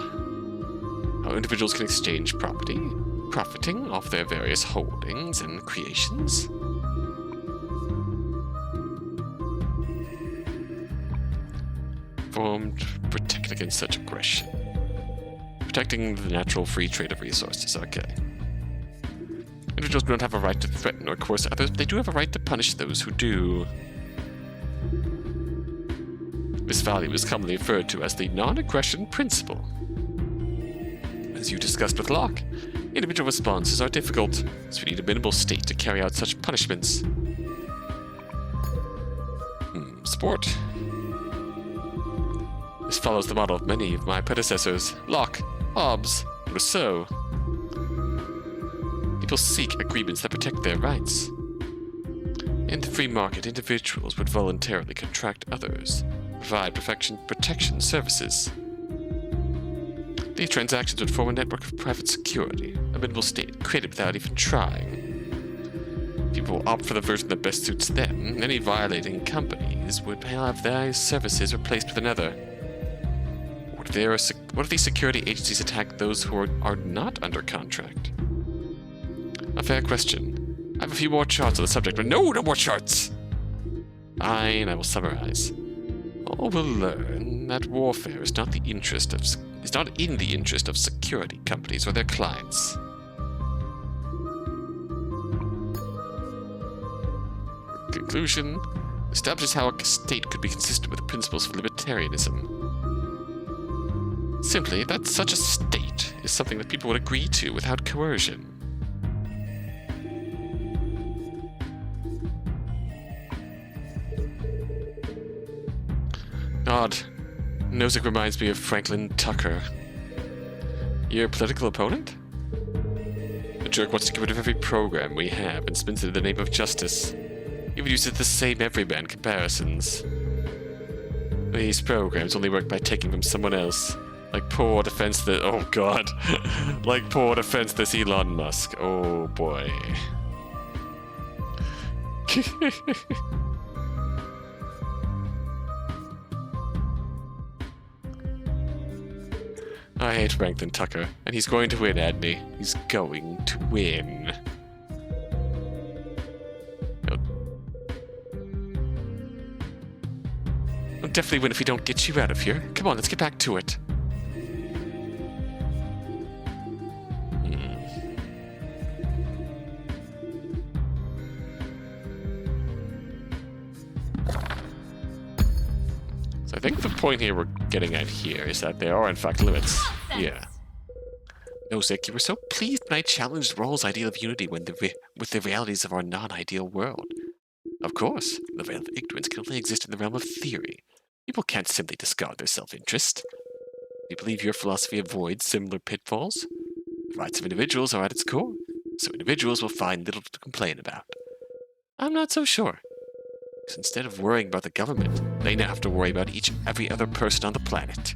How individuals can exchange property, profiting off their various holdings and creations. Formed, protect against such aggression. Protecting the natural free trade of resources, okay. Individuals do not have a right to threaten or coerce others, but they do have a right to punish those who do. This value is commonly referred to as the non-aggression principle. As you discussed with Locke, individual responses are difficult, so we need a minimal state to carry out such punishments. Sport. This follows the model of many of my predecessors, Locke, Hobbes, and Rousseau. People seek agreements that protect their rights. In the free market, individuals would voluntarily contract others, provide protection services. These transactions would form a network of private security, a minimal state created without even trying. People will opt for the version that best suits them. Any violating companies would have their services replaced with another. What if these security agencies attack those who are not under contract? A fair question. I have a few more charts on the subject, but no more charts! Fine, I will summarize. All will learn that warfare is not in the interest of security companies or their clients. Conclusion: establishes how a state could be consistent with the principles of libertarianism. Simply, that such a state is something that people would agree to without coercion. Odd. Nozick reminds me of Franklin Tucker. Your political opponent? The jerk wants to get rid of every program we have and spins it in the name of justice. He would use the same everyman comparisons. These programs only work by taking from someone else. Like poor defenseless... Oh god. Like poor defenseless Elon Musk. Oh boy. I hate Franklin Tucker, and he's going to win, Adney. He's going to win. He'll definitely win if we don't get you out of here. Come on, let's get back to it. So I think the point here we're getting at here is that there are in fact limits. Yeah. Nozick, you were so pleased when I challenged Rawls' ideal of unity with the realities of our non-ideal world. Of course, the veil of ignorance can only exist in the realm of theory. People can't simply discard their self-interest. Do you believe your philosophy avoids similar pitfalls? The rights of individuals are at its core, so individuals will find little to complain about. I'm not so sure. Because instead of worrying about the government, they now have to worry about every other person on the planet.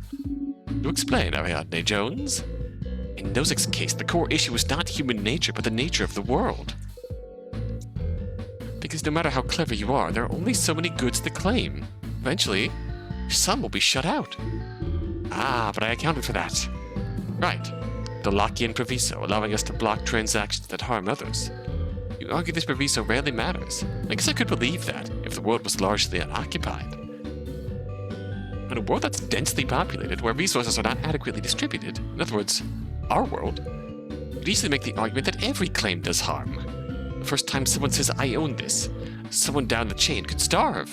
To explain, Ariadne Jones, in Nozick's case, the core issue is not human nature, but the nature of the world. Because no matter how clever you are, there are only so many goods to claim. Eventually, some will be shut out. Ah, but I accounted for that. Right. The Lockean proviso, allowing us to block transactions that harm others. You argue this proviso rarely matters. I guess I could believe that, if the world was largely unoccupied. In a world that's densely populated, where resources are not adequately distributed, in other words, our world, you could easily make the argument that every claim does harm. The first time someone says, I own this, someone down the chain could starve.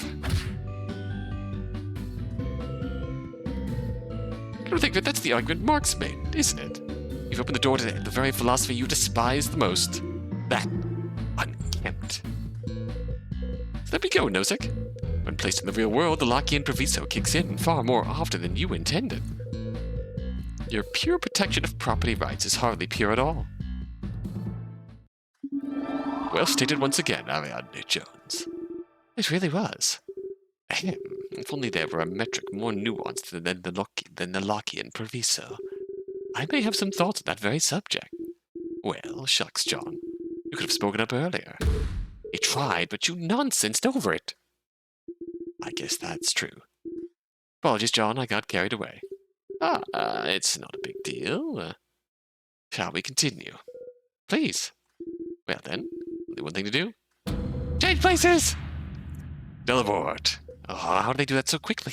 don't think that that's the argument Marx made, isn't it? You've opened the door to the very philosophy you despise the most. That unkempt. So there we go, Nozick. When placed in the real world, the Lockean proviso kicks in far more often than you intended. Your pure protection of property rights is hardly pure at all. Well stated once again, Ariadne Jones. It really was. Ahem. If only there were a metric more nuanced than the Lockean proviso. I may have some thoughts on that very subject. Well, shucks, John. You could have spoken up earlier. You tried, but you nonsensed over it. I guess that's true. Apologies, John, I got carried away. It's not a big deal. Shall we continue? Please. Well then, only one thing to do. Change places! Teleport. Oh, how did they do that so quickly?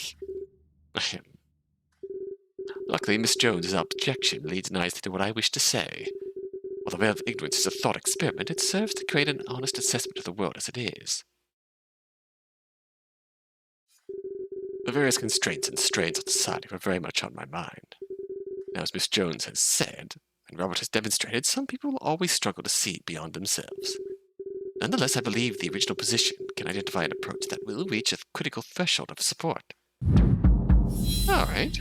Luckily, Miss Jones's objection leads nicely to what I wish to say. While the veil of ignorance is a thought experiment, it serves to create an honest assessment of the world as it is. The various constraints and strains of society were very much on my mind. Now, as Miss Jones has said, and Robert has demonstrated, some people will always struggle to see beyond themselves. Nonetheless, I believe the original position can identify an approach that will reach a critical threshold of support. All right.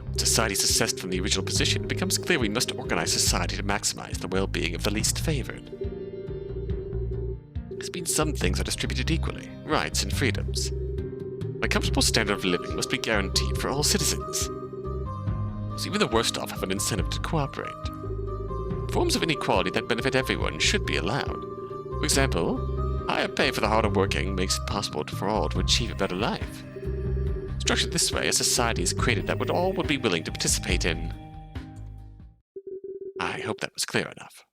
When society is assessed from the original position, it becomes clear we must organize society to maximize the well-being of the least favored. This means some things are distributed equally, rights and freedoms. A comfortable standard of living must be guaranteed for all citizens. So even the worst off have an incentive to cooperate. Forms of inequality that benefit everyone should be allowed. For example, higher pay for the harder working makes it possible for all to achieve a better life. Structured this way, a society is created that all would be willing to participate in. I hope that was clear enough.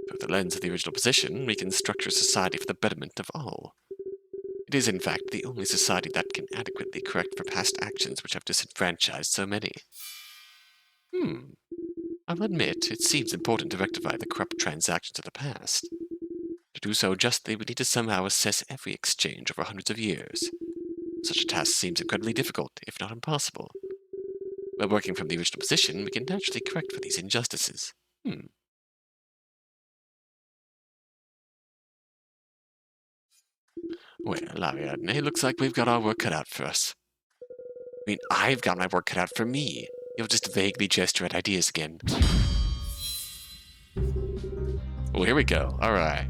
Through the lens of the original position, we can structure society for the betterment of all. It is, in fact, the only society that can adequately correct for past actions which have disenfranchised so many. I'll admit, it seems important to rectify the corrupt transactions of the past. To do so justly, we need to somehow assess every exchange over hundreds of years. Such a task seems incredibly difficult, if not impossible. By working from the original position, we can naturally correct for these injustices. Well, Ariadne, looks like we've got our work cut out for us. I mean, I've got my work cut out for me. You'll just vaguely gesture at ideas again. Well, here we go. All right.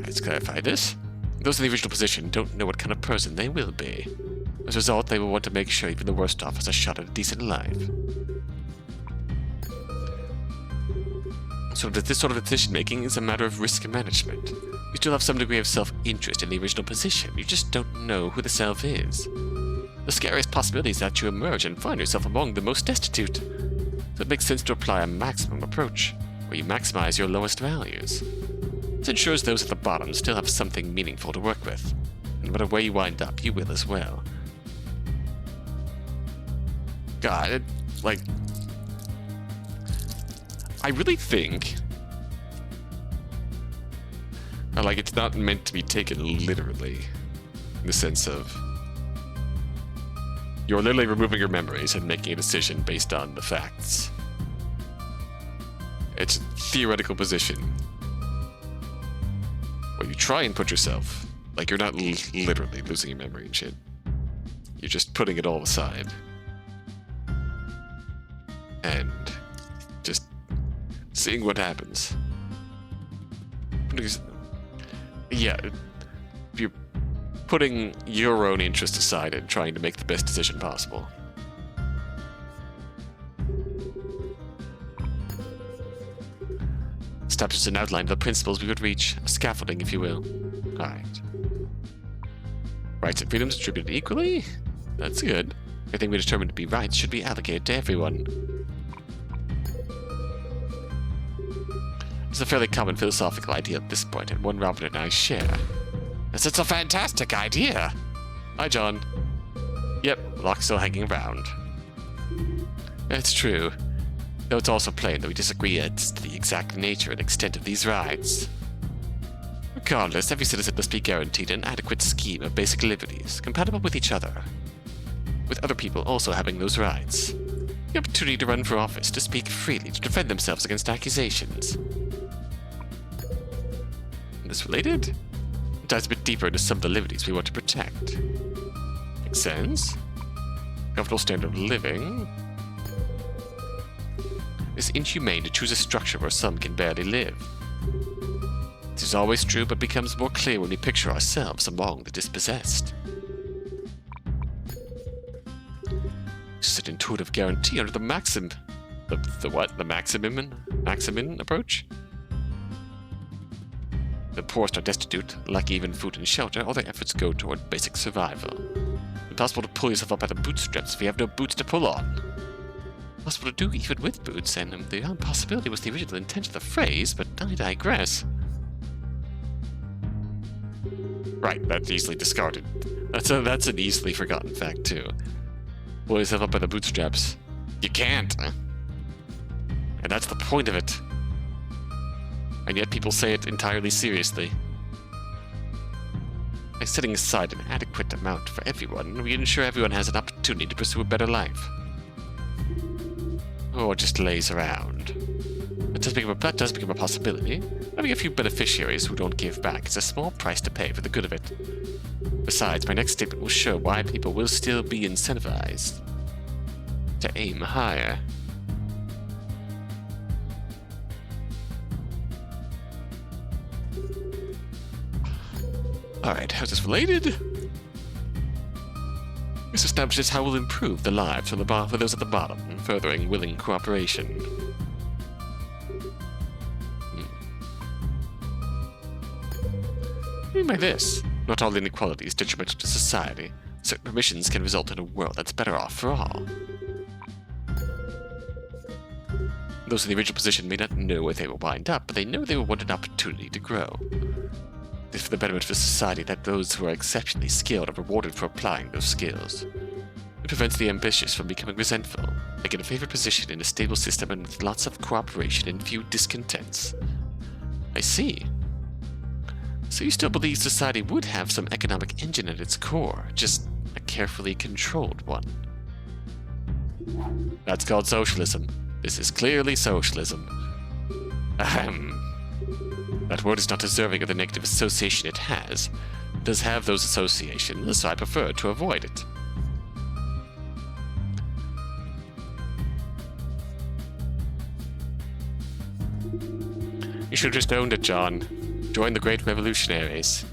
Let's clarify this. Those in the original position don't know what kind of person they will be. As a result, they will want to make sure even the worst off has a shot at a decent life. This sort of decision-making is a matter of risk management. You still have some degree of self-interest in the original position. You just don't know who the self is. The scariest possibility is that you emerge and find yourself among the most destitute. So it makes sense to apply a maximum approach, where you maximize your lowest values. This ensures those at the bottom still have something meaningful to work with. And no matter where you wind up, you will as well. God, I really think... it's not meant to be taken literally, in the sense of you're literally removing your memories and making a decision based on the facts. It's a theoretical position where you try and put yourself, you're not literally losing your memory and shit. You're just putting it all aside. And just seeing what happens. Yeah, you're putting your own interest aside and trying to make the best decision possible. Establishes an outline of the principles we would reach, a scaffolding, if you will. Alright. Rights and freedoms distributed equally? That's good. Everything we determine to be rights should be allocated to everyone. It's a fairly common philosophical idea at this point, and one Robert and I share. Yes, it's a fantastic idea! Hi, John. Yep, Locke's still hanging around. It's true. Though it's also plain that we disagree as to the exact nature and extent of these rights. Regardless, every citizen must be guaranteed an adequate scheme of basic liberties, compatible with each other. with other people also having those rights. The opportunity to run for office, to speak freely, to defend themselves against accusations. This related? It dives a bit deeper into some of the liberties we want to protect. Makes sense. Comfortable standard of living. It's inhumane to choose a structure where some can barely live. This is always true, but becomes more clear when we picture ourselves among the dispossessed. Just an intuitive guarantee under the maxim... The what? The maximin approach? The poorest are destitute, lack even food and shelter, all their efforts go toward basic survival. Impossible to pull yourself up by the bootstraps if you have no boots to pull on. Impossible to do even with boots, and the impossibility was the original intent of the phrase, but I digress. Right, that's easily discarded. That's an easily forgotten fact, too. Pull yourself up by the bootstraps. You can't! And that's the point of it. And yet people say it entirely seriously. By setting aside an adequate amount for everyone, we ensure everyone has an opportunity to pursue a better life. Or just lays around. That does become a possibility. Having a few beneficiaries who don't give back is a small price to pay for the good of it. Besides, my next statement will show why people will still be incentivized to aim higher. Alright, how's this related? This establishes how we'll improve the lives for those at the bottom, furthering willing cooperation. What do you mean by this? Not all inequality is detrimental to society. Certain permissions can result in a world that's better off for all. Those in the original position may not know where they will wind up, but they know they will want an opportunity to grow. This is for the betterment of society that those who are exceptionally skilled are rewarded for applying those skills. It prevents the ambitious from becoming resentful. They get a favored position in a stable system and with lots of cooperation and few discontents. I see. So you still believe society would have some economic engine at its core, just a carefully controlled one. That's called socialism. This is clearly socialism. Ahem. That word is not deserving of the negative association it has. It does have those associations, so I prefer to avoid it. You should have just owned it, John. Join the great revolutionaries.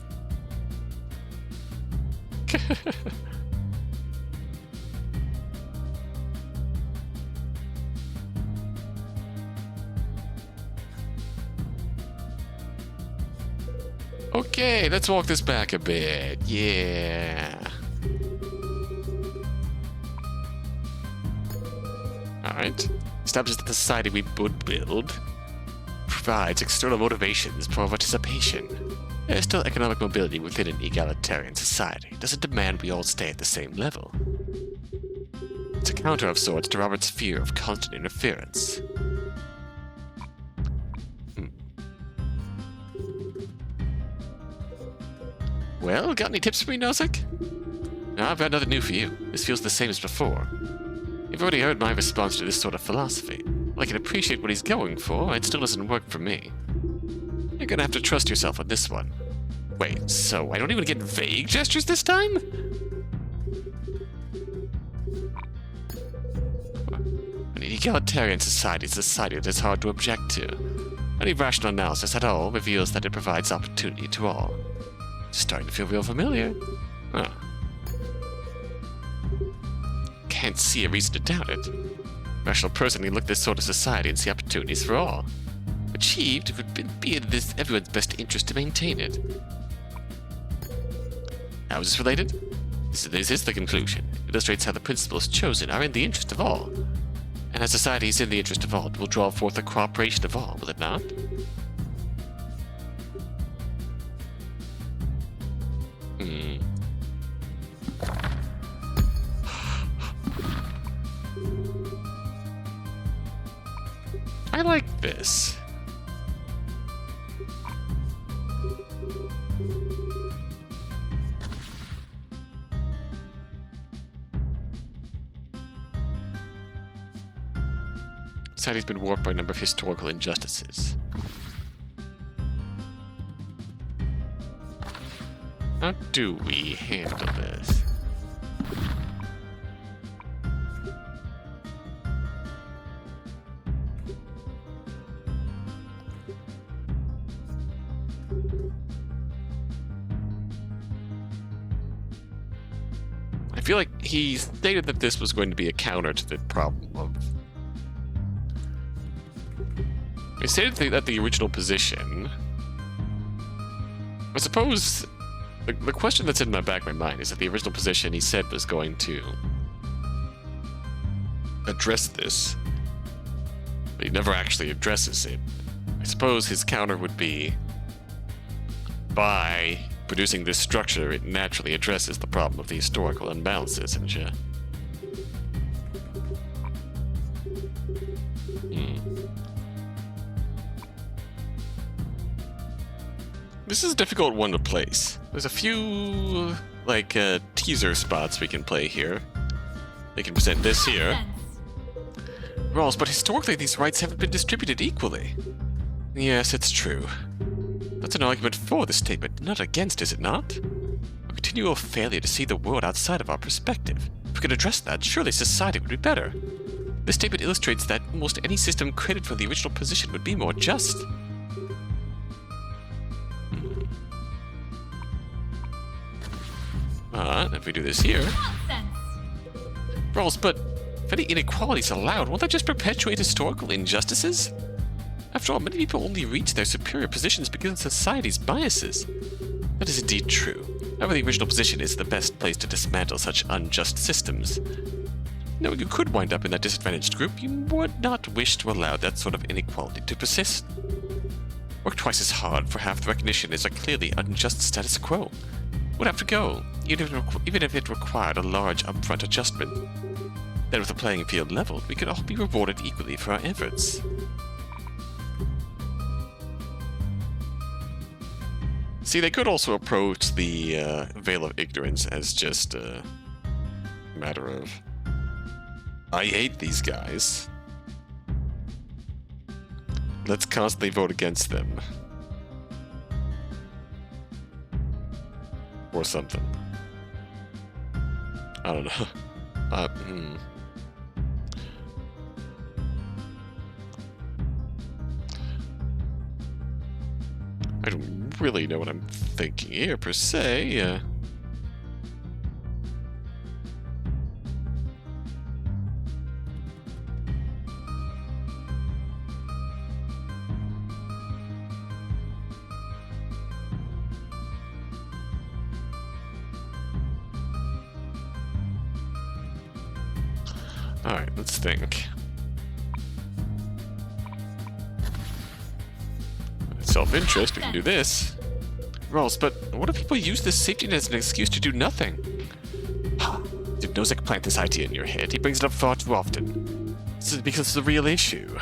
Okay, let's walk this back a bit. Yeah. Alright. Establishes that the society we would build provides external motivations for participation. There is still economic mobility within an egalitarian society. It doesn't demand we all stay at the same level. It's a counter of sorts to Robert's fear of constant interference. Well, got any tips for me, Nozick? No, I've got nothing new for you. This feels the same as before. You've already heard my response to this sort of philosophy. While I can appreciate what he's going for, it still doesn't work for me. You're gonna have to trust yourself on this one. Wait, so I don't even get vague gestures this time? An egalitarian society is a society that is hard to object to. Any rational analysis at all reveals that it provides opportunity to all. Starting to feel real familiar. Huh. Can't see a reason to doubt it. A rational person can look at this sort of society and see opportunities for all. Achieved, it would be in everyone's best interest to maintain it. How is this related? This is the conclusion. It illustrates how the principles chosen are in the interest of all. And as society is in the interest of all, it will draw forth the cooperation of all, will it not? I like this. Society's been warped by a number of historical injustices. How do we handle this? I feel like he stated that this was going to be a counter to the problem of... He stated that the original position... I suppose... The question that's in the back of my mind is that the original position he said was going to address this, but he never actually addresses it. I suppose his counter would be, by producing this structure, it naturally addresses the problem of the historical imbalances and shit. This is a difficult one to place. There's a few, like, teaser spots we can play here. They can present this here. Rawls, but historically these rights haven't been distributed equally. Yes, it's true. That's an argument for this statement, not against, is it not? A continual failure to see the world outside of our perspective. If we could address that, surely society would be better. This statement illustrates that almost any system created for the original position would be more just. If we do this here... Rawls, but if any inequality is allowed, won't that just perpetuate historical injustices? After all, many people only reach their superior positions because of society's biases. That is indeed true. However, the original position is the best place to dismantle such unjust systems. Knowing you could wind up in that disadvantaged group, you would not wish to allow that sort of inequality to persist. Work twice as hard for half the recognition is a clearly unjust status quo. Would have to go, even if it required a large upfront adjustment. Then with the playing field leveled, we could all be rewarded equally for our efforts. See, they could also approach the veil of ignorance as just a matter of, I hate these guys. Let's constantly vote against them. Or something. I don't know. I don't really know what I'm thinking here, per se. Alright, let's think. Self-interest, we can do this. Rawls, but what if people use this safety net as an excuse to do nothing? Did Nozick plant this idea in your head? He brings it up far too often. This is because it's a real issue.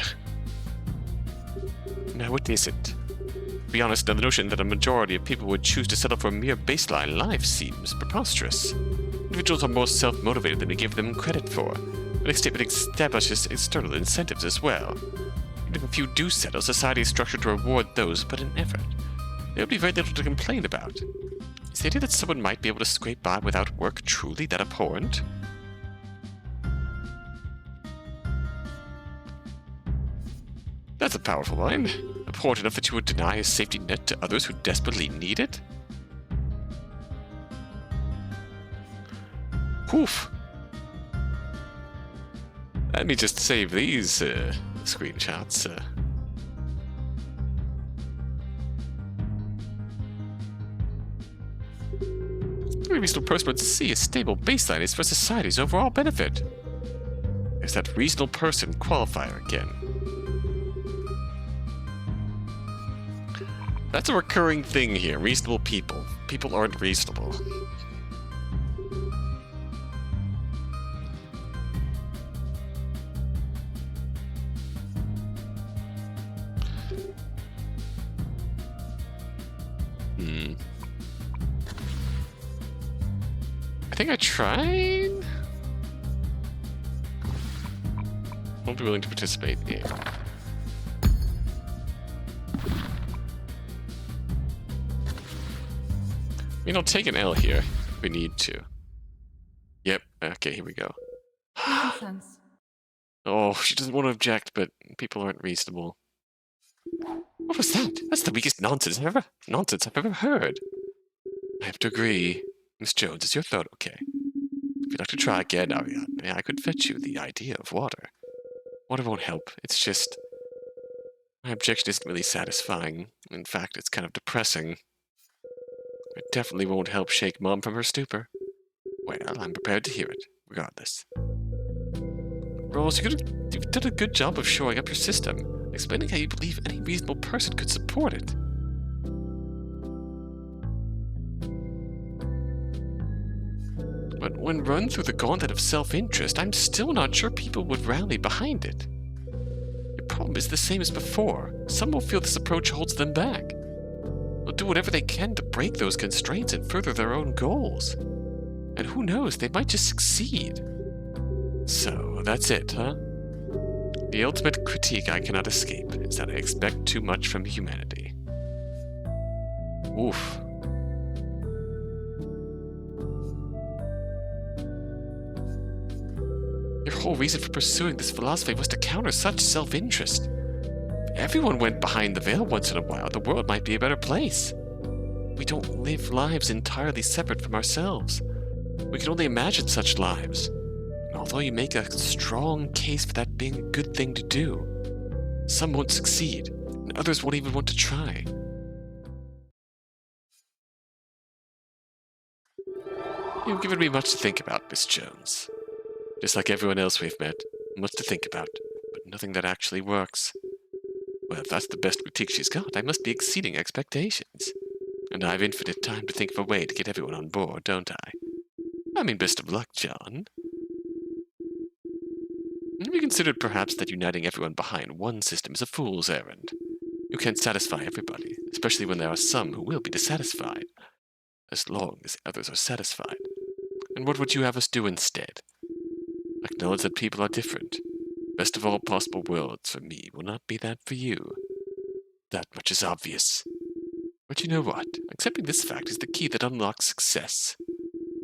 No, it isn't. To be honest, the notion that a majority of people would choose to settle for a mere baseline life seems preposterous. Individuals are more self-motivated than we give them credit for. But a statement establishes external incentives as well. Even if a few do settle, society is structured to reward those who put in effort. There would be very little to complain about. Is the idea that someone might be able to scrape by without work truly that abhorrent? That's a powerful line. Abhorrent enough that you would deny a safety net to others who desperately need it? Oof. Let me just save these screenshots. Every reasonable person would see a stable baseline is for society's overall benefit. There's that reasonable person qualifier again. That's a recurring thing here. Reasonable people. People aren't reasonable. I think I tried? Won't be willing to participate in. I mean, I'll take an L here if we need to. Yep, okay, here we go. Nonsense. Oh, she doesn't want to object, but people aren't reasonable. What was that? That's the weakest nonsense I've ever heard. I have to agree. Miss Jones, is your throat okay? If you'd like to try again, Ariadne, I could fetch you the idea of water. Water won't help. It's just... My objection isn't really satisfying. In fact, it's kind of depressing. It definitely won't help shake Mom from her stupor. Well, I'm prepared to hear it, regardless. Rawls, you've done a good job of shoring up your system, explaining how you believe any reasonable person could support it. But when run through the gauntlet of self-interest, I'm still not sure people would rally behind it. Your problem is the same as before. Some will feel this approach holds them back. They'll do whatever they can to break those constraints and further their own goals. And who knows, they might just succeed. So, that's it, huh? The ultimate critique I cannot escape is that I expect too much from humanity. Oof. Your whole reason for pursuing this philosophy was to counter such self-interest. If everyone went behind the veil once in a while, the world might be a better place. We don't live lives entirely separate from ourselves. We can only imagine such lives. And although you make a strong case for that being a good thing to do, some won't succeed, and others won't even want to try. You've given me much to think about, Miss Jones. Just like everyone else we've met, much to think about, but nothing that actually works. Well, if that's the best critique she's got, I must be exceeding expectations. And I have infinite time to think of a way to get everyone on board, don't I? I mean, best of luck, John. Have you considered perhaps that uniting everyone behind one system is a fool's errand? You can't satisfy everybody, especially when there are some who will be dissatisfied, as long as others are satisfied. And what would you have us do instead? Acknowledge that people are different. Best of all possible worlds for me will not be that for you. That much is obvious. But you know what? Accepting this fact is the key that unlocks success.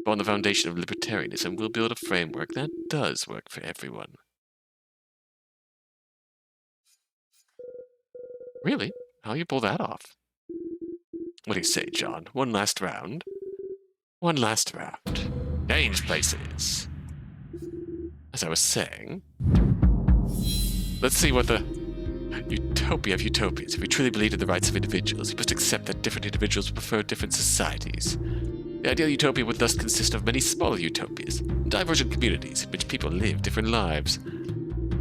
Upon the foundation of libertarianism, we'll build a framework that does work for everyone. Really? How you pull that off? What do you say, John? One last round? One last round. Change places. As I was saying, let's see what the utopia of utopias. If we truly believe in the rights of individuals, we must accept that different individuals prefer different societies. The ideal utopia would thus consist of many smaller utopias, divergent communities in which people live different lives.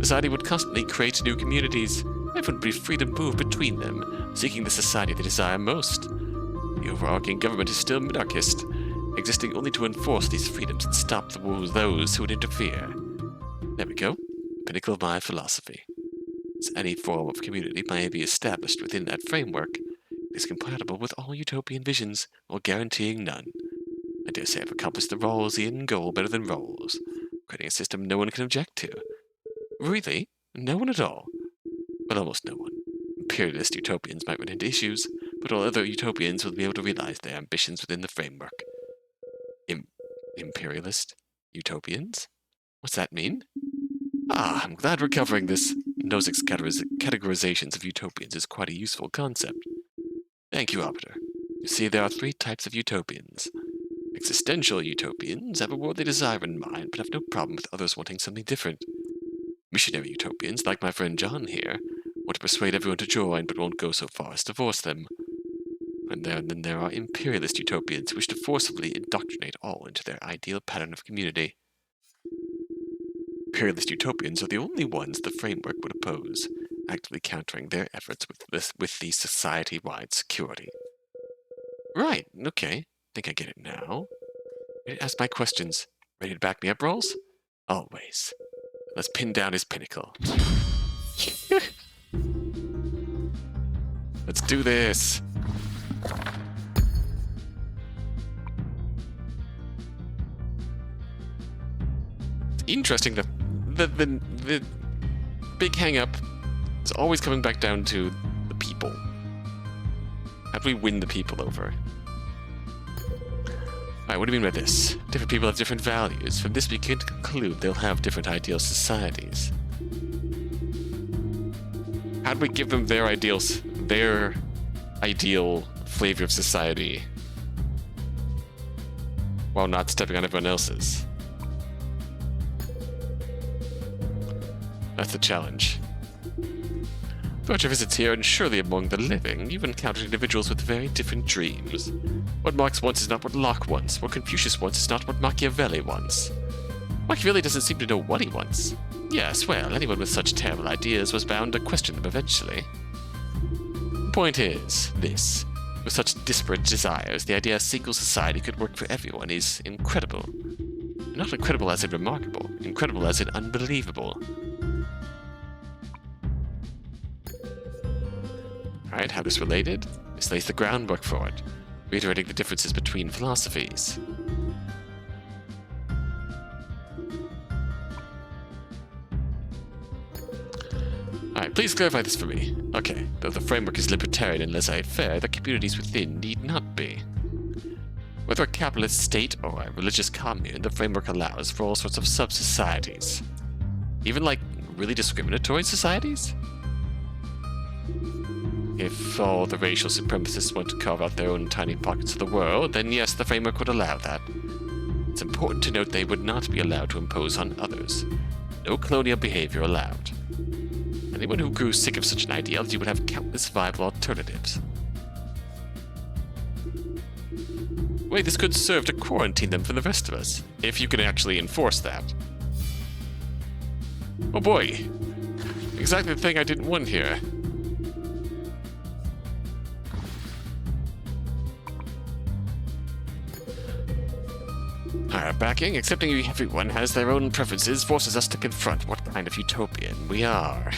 Society would constantly create new communities. Everyone would be free to move between them, seeking the society they desire most. The overarching government is still minarchist, existing only to enforce these freedoms and stop those who would interfere. There we go. Pinnacle of my philosophy. As any form of community may be established within that framework, it is compatible with all utopian visions, while guaranteeing none. I dare say I've accomplished the Rawlsian goal better than Rawls, creating a system no one can object to. Really? No one at all? Well, almost no one. Imperialist utopians might run into issues, but all other utopians will be able to realize their ambitions within the framework. Imperialist utopians? What's that mean? Ah, I'm glad we're covering this. Nozick's categorizations of utopians is quite a useful concept. Thank you, Arbiter. You see, there are three types of utopians. Existential utopians have a world they desire in mind, but have no problem with others wanting something different. Missionary utopians, like my friend John here, want to persuade everyone to join, but won't go so far as to force them. And then there are imperialist utopians who wish to forcibly indoctrinate all into their ideal pattern of community. Imperialist utopians are the only ones the framework would oppose, actively countering their efforts with the society-wide security. Right, okay. Think I get it now. Ready to ask my questions. Ready to back me up, Rawls? Always. Let's pin down his pinnacle. Let's do this. It's interesting that the big hang-up is always coming back down to the people. How do we win the people over? Alright, what do you mean by this? Different people have different values. From this we can conclude they'll have different ideal societies. How do we give them their ideals, their ideal flavor of society, while not stepping on everyone else's? That's the challenge. Throughout your visits here, and surely among the living, you've encountered individuals with very different dreams. What Marx wants is not what Locke wants. What Confucius wants is not what Machiavelli wants. Machiavelli doesn't seem to know what he wants. Yes, well, anyone with such terrible ideas was bound to question them eventually. The point is, this. With such disparate desires, the idea a single society could work for everyone is incredible. Not incredible as in remarkable, incredible as in unbelievable. Alright, how this related? This lays the groundwork for it, reiterating the differences between philosophies. Alright, please clarify this for me. Okay, though the framework is libertarian and laissez-faire, the communities within need not be. Whether a capitalist state or a religious commune, the framework allows for all sorts of sub-societies. Even like really discriminatory societies? If all the racial supremacists want to carve out their own tiny pockets of the world, then yes, the framework would allow that. It's important to note they would not be allowed to impose on others. No colonial behavior allowed. Anyone who grew sick of such an ideology would have countless viable alternatives. Wait, this could serve to quarantine them from the rest of us, if you can actually enforce that. Oh boy, exactly the thing I didn't want here. Our backing, accepting everyone has their own preferences, forces us to confront what kind of utopian we are.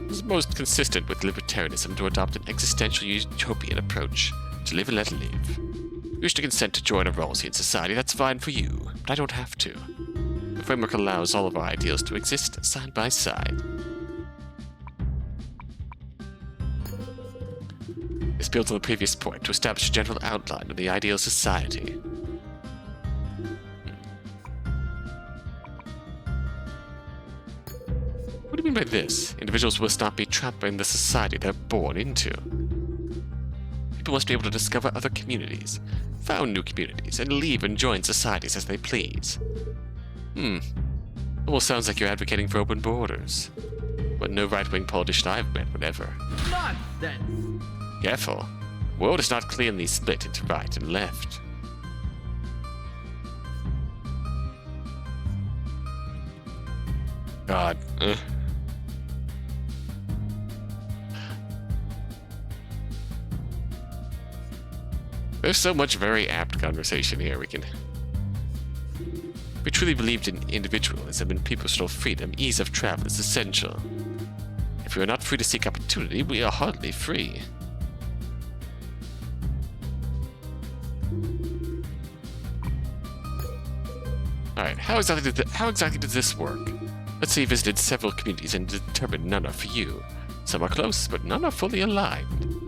It's most consistent with libertarianism to adopt an existential utopian approach, to live and let live. If you wish to consent to join a Rawlsian society, that's fine for you, but I don't have to. The framework allows all of our ideals to exist side by side. This builds on the previous point to establish a general outline of the ideal society. What do you mean by this? Individuals must not be trapped in the society they're born into. People must be able to discover other communities, found new communities, and leave and join societies as they please. Almost sounds like you're advocating for open borders. But no right-wing politician I've met would ever. Nonsense! Careful. The world is not cleanly split into right and left. God. There's so much very apt conversation here. We truly believed in individualism and personal freedom, ease of travel is essential. If we are not free to seek opportunity, we are hardly free. Alright, how exactly does this work? Let's say you visited several communities and determined none are for you. Some are close, but none are fully aligned.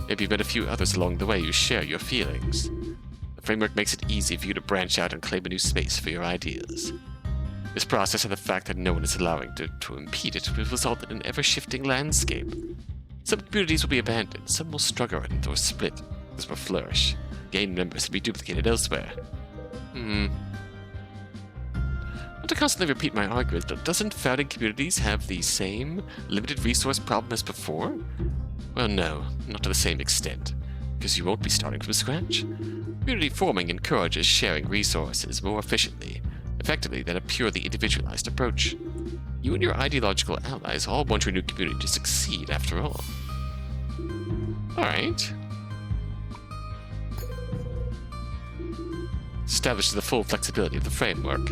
Maybe you've met a few others along the way who share your feelings. The framework makes it easy for you to branch out and claim a new space for your ideas. This process and the fact that no one is allowing to impede it will result in an ever-shifting landscape. Some communities will be abandoned, some will struggle and or split, others will flourish, gain members and be duplicated elsewhere. Not to constantly repeat my argument, but doesn't founding communities have the same limited resource problem as before? Well, no, not to the same extent, because you won't be starting from scratch. Community forming encourages sharing resources more effectively than a purely individualized approach. You and your ideological allies all want your new community to succeed, after all. Alright. Establishes the full flexibility of the framework,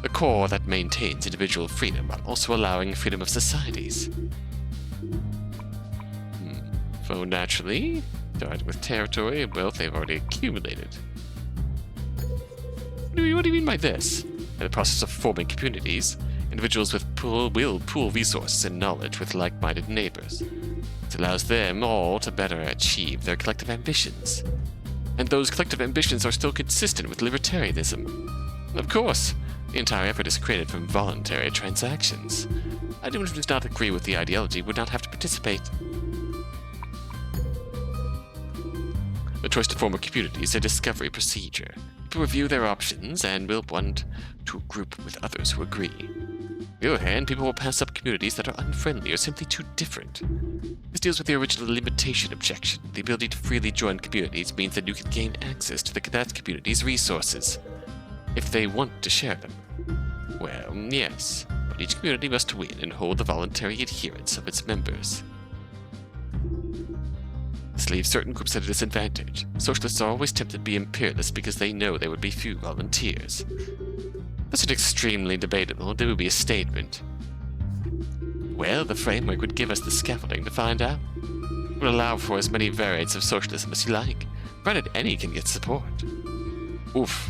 the core that maintains individual freedom while also allowing freedom of societies. So naturally, starting with territory and wealth they've already accumulated. What do you mean by this? In the process of forming communities, Individuals will pool resources and knowledge with like-minded neighbors. It allows them all to better achieve their collective ambitions. And those collective ambitions are still consistent with libertarianism. Of course, the entire effort is created from voluntary transactions. Anyone who does not agree with the ideology would not have to participate. The choice to form a community is a discovery procedure. People review their options and will want to group with others who agree. On the other hand, people will pass up communities that are unfriendly or simply too different. This deals with the original limitation objection. The ability to freely join communities means that you can gain access to that community's resources, if they want to share them. Well, yes, but each community must win and hold the voluntary adherence of its members. This leaves certain groups at a disadvantage. Socialists are always tempted to be imperialists because they know there would be few volunteers. That's an extremely debatable. There would be a statement. Well, the framework would give us the scaffolding to find out. It would allow for as many variants of socialism as you like. Granted, any can get support. Oof.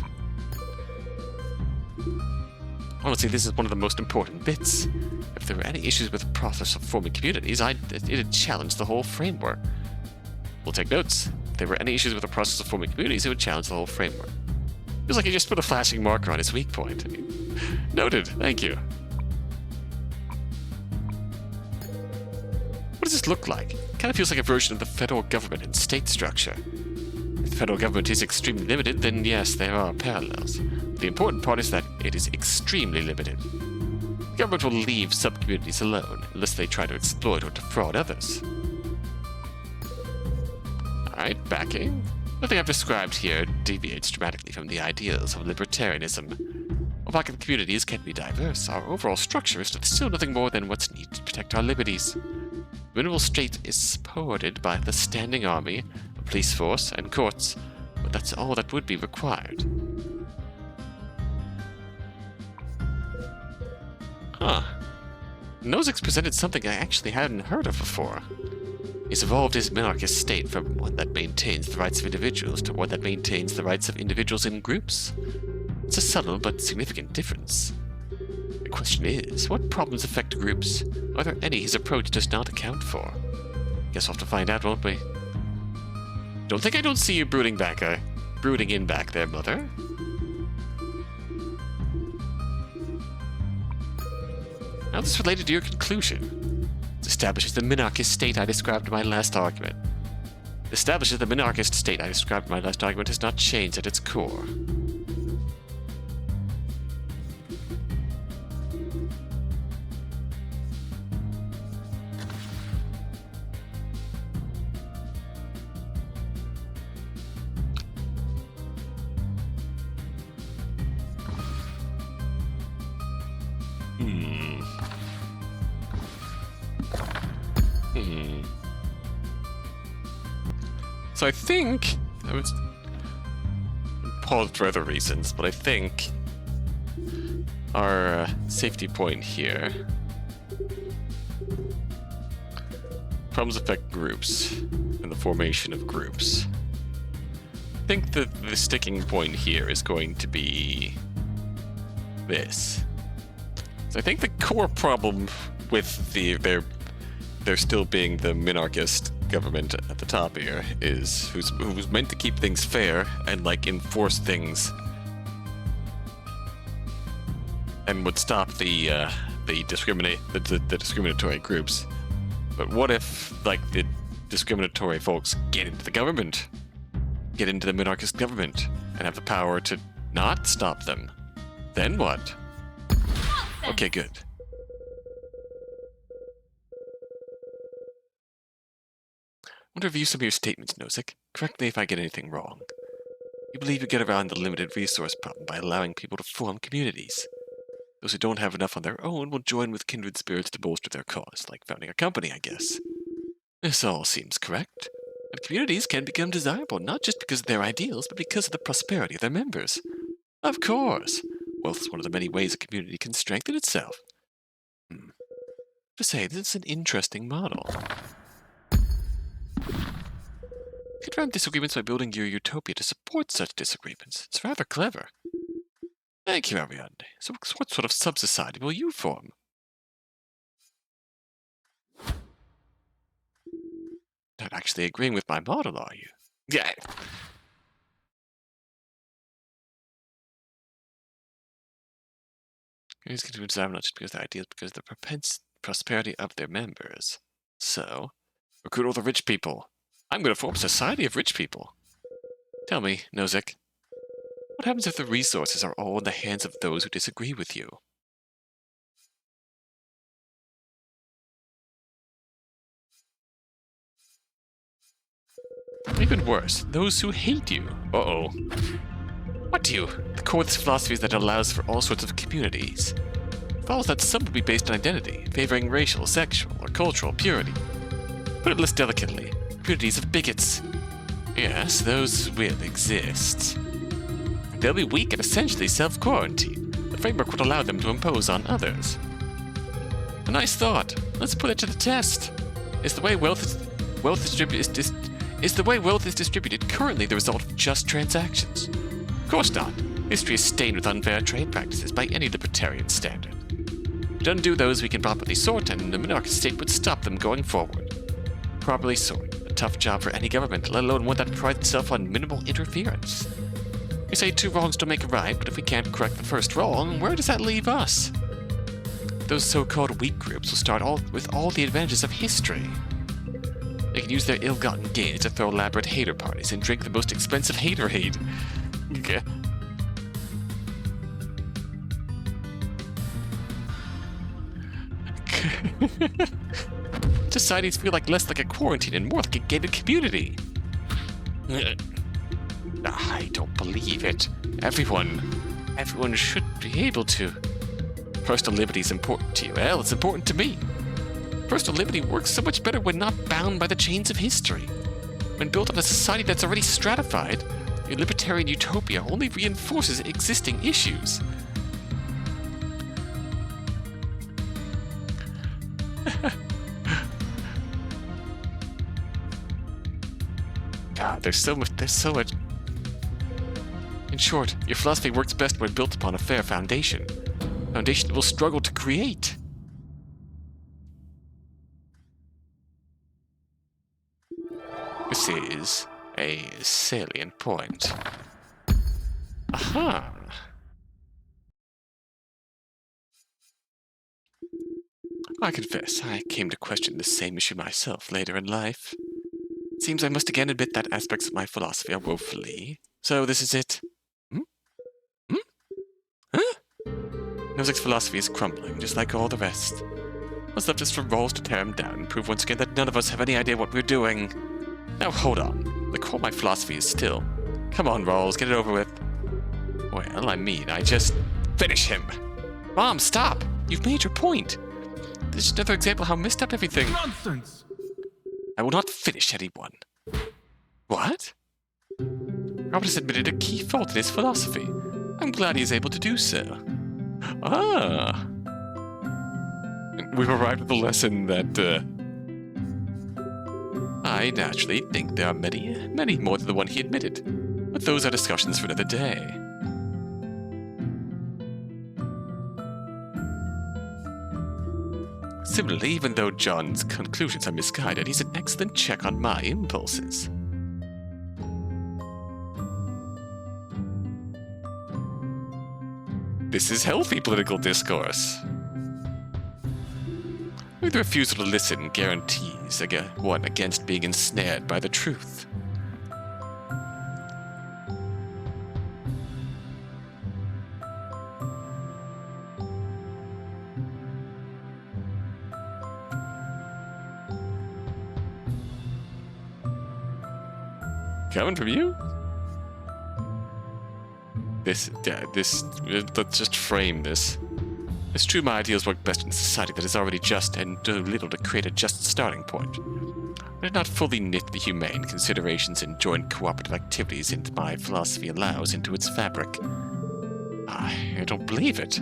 Honestly, this is one of the most important bits. If there were any issues with the process of forming communities, it'd challenge the whole framework. We'll take notes. If there were any issues with the process of forming communities, it would challenge the whole framework. Feels like he just put a flashing marker on his weak point. Noted. Thank you. What does this look like? Kind of feels like a version of the federal government and state structure. If the federal government is extremely limited, then yes, there are parallels. The important part is that it is extremely limited. The government will leave sub-communities alone, unless they try to exploit or defraud others. Alright, backing. Nothing I've described here deviates dramatically from the ideals of libertarianism. While pocket communities can be diverse, our overall structure is still nothing more than what's needed to protect our liberties. The minimal state is supported by the standing army, a police force, and courts, but that's all that would be required. Huh. Nozick's presented something I actually hadn't heard of before. He's evolved his minarchist state from one that maintains the rights of individuals to one that maintains the rights of individuals in groups. It's a subtle but significant difference. The question is, what problems affect groups? Are there any his approach does not account for? Guess we'll have to find out, won't we? Don't think I don't see you brooding in back there, Mother. How is this related to your conclusion? It establishes the minarchist state I described in my last argument. It establishes the minarchist state I described in my last argument has not changed at its core. So I think I was paused for other reasons, but I think our safety point here. Problems affect groups and the formation of groups. I think that the sticking point here is going to be this. So I think the core problem with there still being the minarchist government at the top here is who's meant to keep things fair and like enforce things and would stop the discriminatory groups. But what if like the discriminatory folks get into the government, get into the minarchist government, and have the power to not stop them? Then what? Okay, good. I want to review some of your statements, Nozick. Correct me if I get anything wrong. You believe you get around the limited resource problem by allowing people to form communities. Those who don't have enough on their own will join with kindred spirits to bolster their cause, like founding a company, I guess. This all seems correct. And communities can become desirable not just because of their ideals, but because of the prosperity of their members. Of course. Wealth is one of the many ways a community can strengthen itself. To say, this is an interesting model. Get around disagreements by building your utopia to support such disagreements. It's rather clever. Thank you, Ariadne. So what sort of sub-society will you form? Not actually agreeing with my model, are you? Yeah. He's going to examine not just because of their ideas, because of the prosperity of their members. So, recruit all the rich people. I'm going to form a society of rich people. Tell me, Nozick, what happens if the resources are all in the hands of those who disagree with you? Even worse, those who hate you. Uh-oh. What do you? The core of this philosophy is that it allows for all sorts of communities. It follows that some will be based on identity, favoring racial, sexual, or cultural purity. Put it less delicately, communities of bigots. Yes, those will exist. They'll be weak and essentially self-quarantine. The framework would allow them to impose on others. A nice thought. Let's put it to the test. Is the way wealth is distributed currently the result of just transactions? Of course not. History is stained with unfair trade practices by any libertarian standard. To undo those we can properly sort, and the minarchist state would stop them going forward. Properly sort. A tough job for any government, let alone one that prides itself on minimal interference. You say two wrongs don't make a right, but if we can't correct the first wrong, where does that leave us? Those so-called weak groups will start with all the advantages of history. They can use their ill-gotten gains to throw elaborate hater parties and drink the most expensive haterade. Societies feel less like a quarantine and more like a gated community. I don't believe it. Everyone should be able to. Personal liberty is important to you. Well, it's important to me. Personal liberty works so much better when not bound by the chains of history. When built on a society that's already stratified, a libertarian utopia only reinforces existing issues. God, there's so much. In short, your philosophy works best when built upon a fair foundation. A foundation that will struggle to create. This is a salient point. Aha! I confess, I came to question the same issue myself later in life. It seems I must again admit that aspects of my philosophy are woefully. So this is it. Huh? Nozick's philosophy is crumbling, just like all the rest. What's left is for Rawls to tear him down and prove once again that none of us have any idea what we're doing. Now hold on. The core of my philosophy is still. Come on, Rawls, get it over with. Well, I just finish him. Mom, stop! You've made your point. This is another example of how messed up everything. Nonsense! I will not finish anyone. What? Robert has admitted a key fault in his philosophy. I'm glad he is able to do so. Ah. We've arrived at the lesson that, I naturally think there are many more than the one he admitted. But those are discussions for another day. Similarly, even though John's conclusions are misguided, he's an excellent check on my impulses. This is healthy political discourse. The refusal to listen guarantees one against being ensnared by the truth. Coming from you? Let's just frame this. It's true my ideals work best in a society that is already just and do little to create a just starting point. I did not fully knit the humane considerations and joint cooperative activities into my philosophy allows into its fabric. I don't believe it.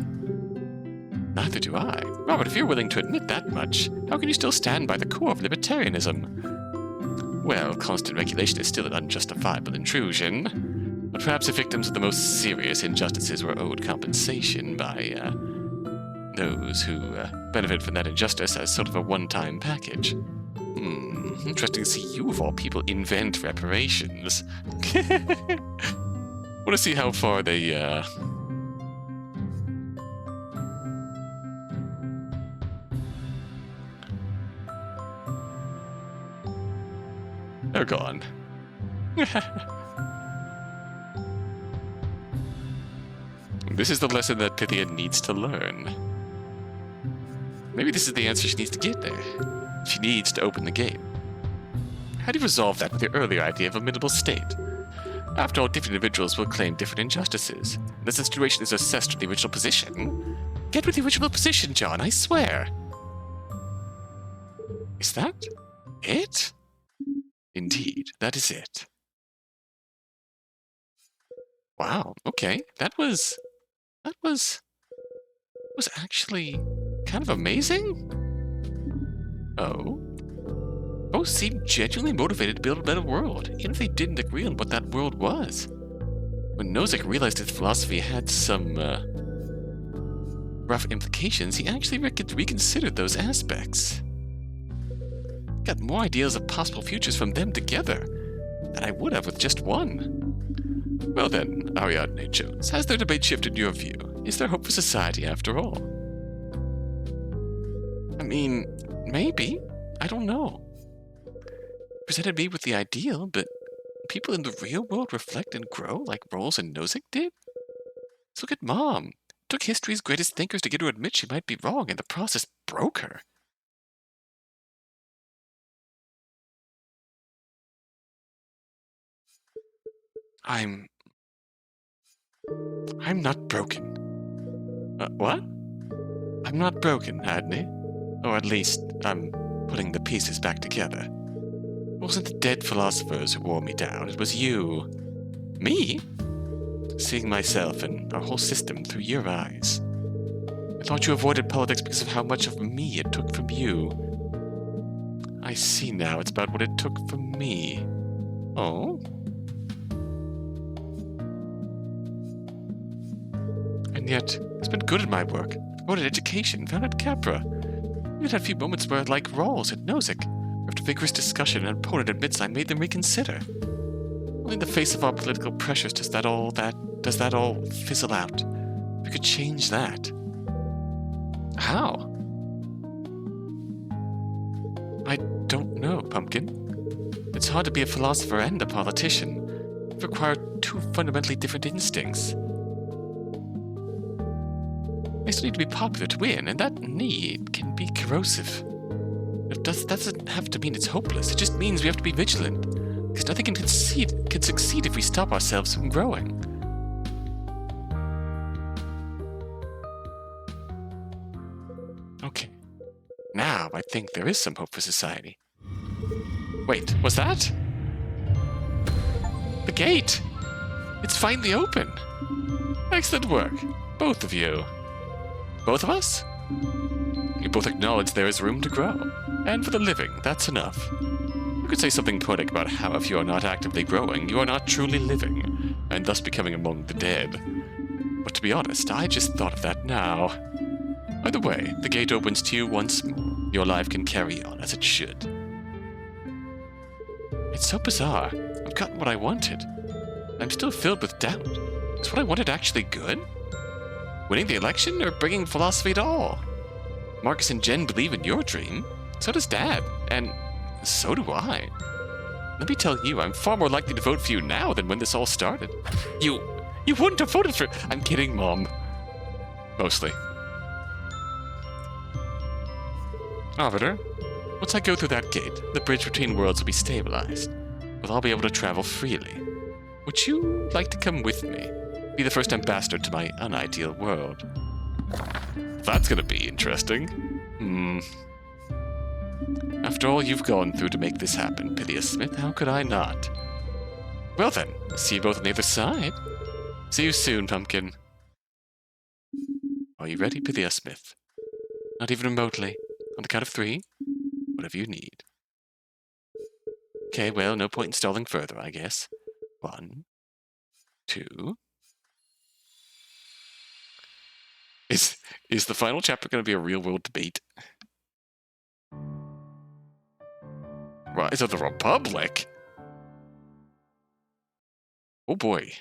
Neither do I. Robert, if you're willing to admit that much, how can you still stand by the core of libertarianism? Well, constant regulation is still an unjustifiable intrusion. But perhaps the victims of the most serious injustices were owed compensation by those who benefit from that injustice as sort of a one-time package. Interesting to see you, of all people, invent reparations. Want to see how far they, They're gone. This is the lesson that Pythia needs to learn. Maybe this is the answer she needs to get there. She needs to open the gate. How do you resolve that with your earlier idea of a mutable state? After all, different individuals will claim different injustices. And as the situation is assessed with the original position, get with the original position, John, I swear. Is that it? Indeed, that is it. Wow, okay. That was actually kind of amazing. Oh. Both seemed genuinely motivated to build a better world, even if they didn't agree on what that world was. When Nozick realized his philosophy had some rough implications, he actually reconsidered those aspects. Got more ideas of possible futures from them together than I would have with just one. Well then, Ariadne Jones, has their debate shifted your view? Is there hope for society after all? I mean, maybe. I don't know. Presented me with the ideal, but people in the real world reflect and grow like Rawls and Nozick did? Let's look at Mom. It took history's greatest thinkers to get her to admit she might be wrong, and the process broke her. I'm not broken. What? I'm not broken, Adney. Or at least, I'm putting the pieces back together. It wasn't the dead philosophers who wore me down, it was you. Me? Seeing myself and our whole system through your eyes. I thought you avoided politics because of how much of me it took from you. I see now it's about what it took from me. Oh? And yet, it's been good at my work. Promoted education, founded Capra. Even had a few moments where, like Rawls and Nozick, after vigorous discussion, an opponent admits I made them reconsider. Only in the face of our political pressures does that all fizzle out. We could change that. How? I don't know, Pumpkin. It's hard to be a philosopher and a politician. They require two fundamentally different instincts. I still need to be popular to win, and that need can be corrosive. That doesn't have to mean it's hopeless. It just means we have to be vigilant, because nothing can succeed if we stop ourselves from growing. Okay. Now I think there is some hope for society. Wait, was that? The gate! It's finally open! Excellent work, both of you. Both of us? You both acknowledge there is room to grow. And for the living, that's enough. You could say something poetic about how if you are not actively growing, you are not truly living, and thus becoming among the dead. But to be honest, I just thought of that now. Either way, the gate opens to you once more. Your life can carry on as it should. It's so bizarre. I've gotten what I wanted. I'm still filled with doubt. Is what I wanted actually good? Winning the election or bringing philosophy at all? Marcus and Jen believe in your dream. So does Dad. And so do I. Let me tell you, I'm far more likely to vote for you now than when this all started. You wouldn't have voted for... I'm kidding, Mom. Mostly. Arbiter, once I go through that gate, the bridge between worlds will be stabilized. We'll all be able to travel freely. Would you like to come with me? Be the first ambassador to my unideal world. That's gonna be interesting. After all you've gone through to make this happen, Pythia Smith, how could I not? Well then, see you both on the other side. See you soon, Pumpkin. Are you ready, Pythia Smith? Not even remotely. On the count of 3, whatever you need. Okay, well, no point in stalling further, I guess. 1, 2. Is the final chapter going to be a real-world debate? Rise of the Republic? Oh boy.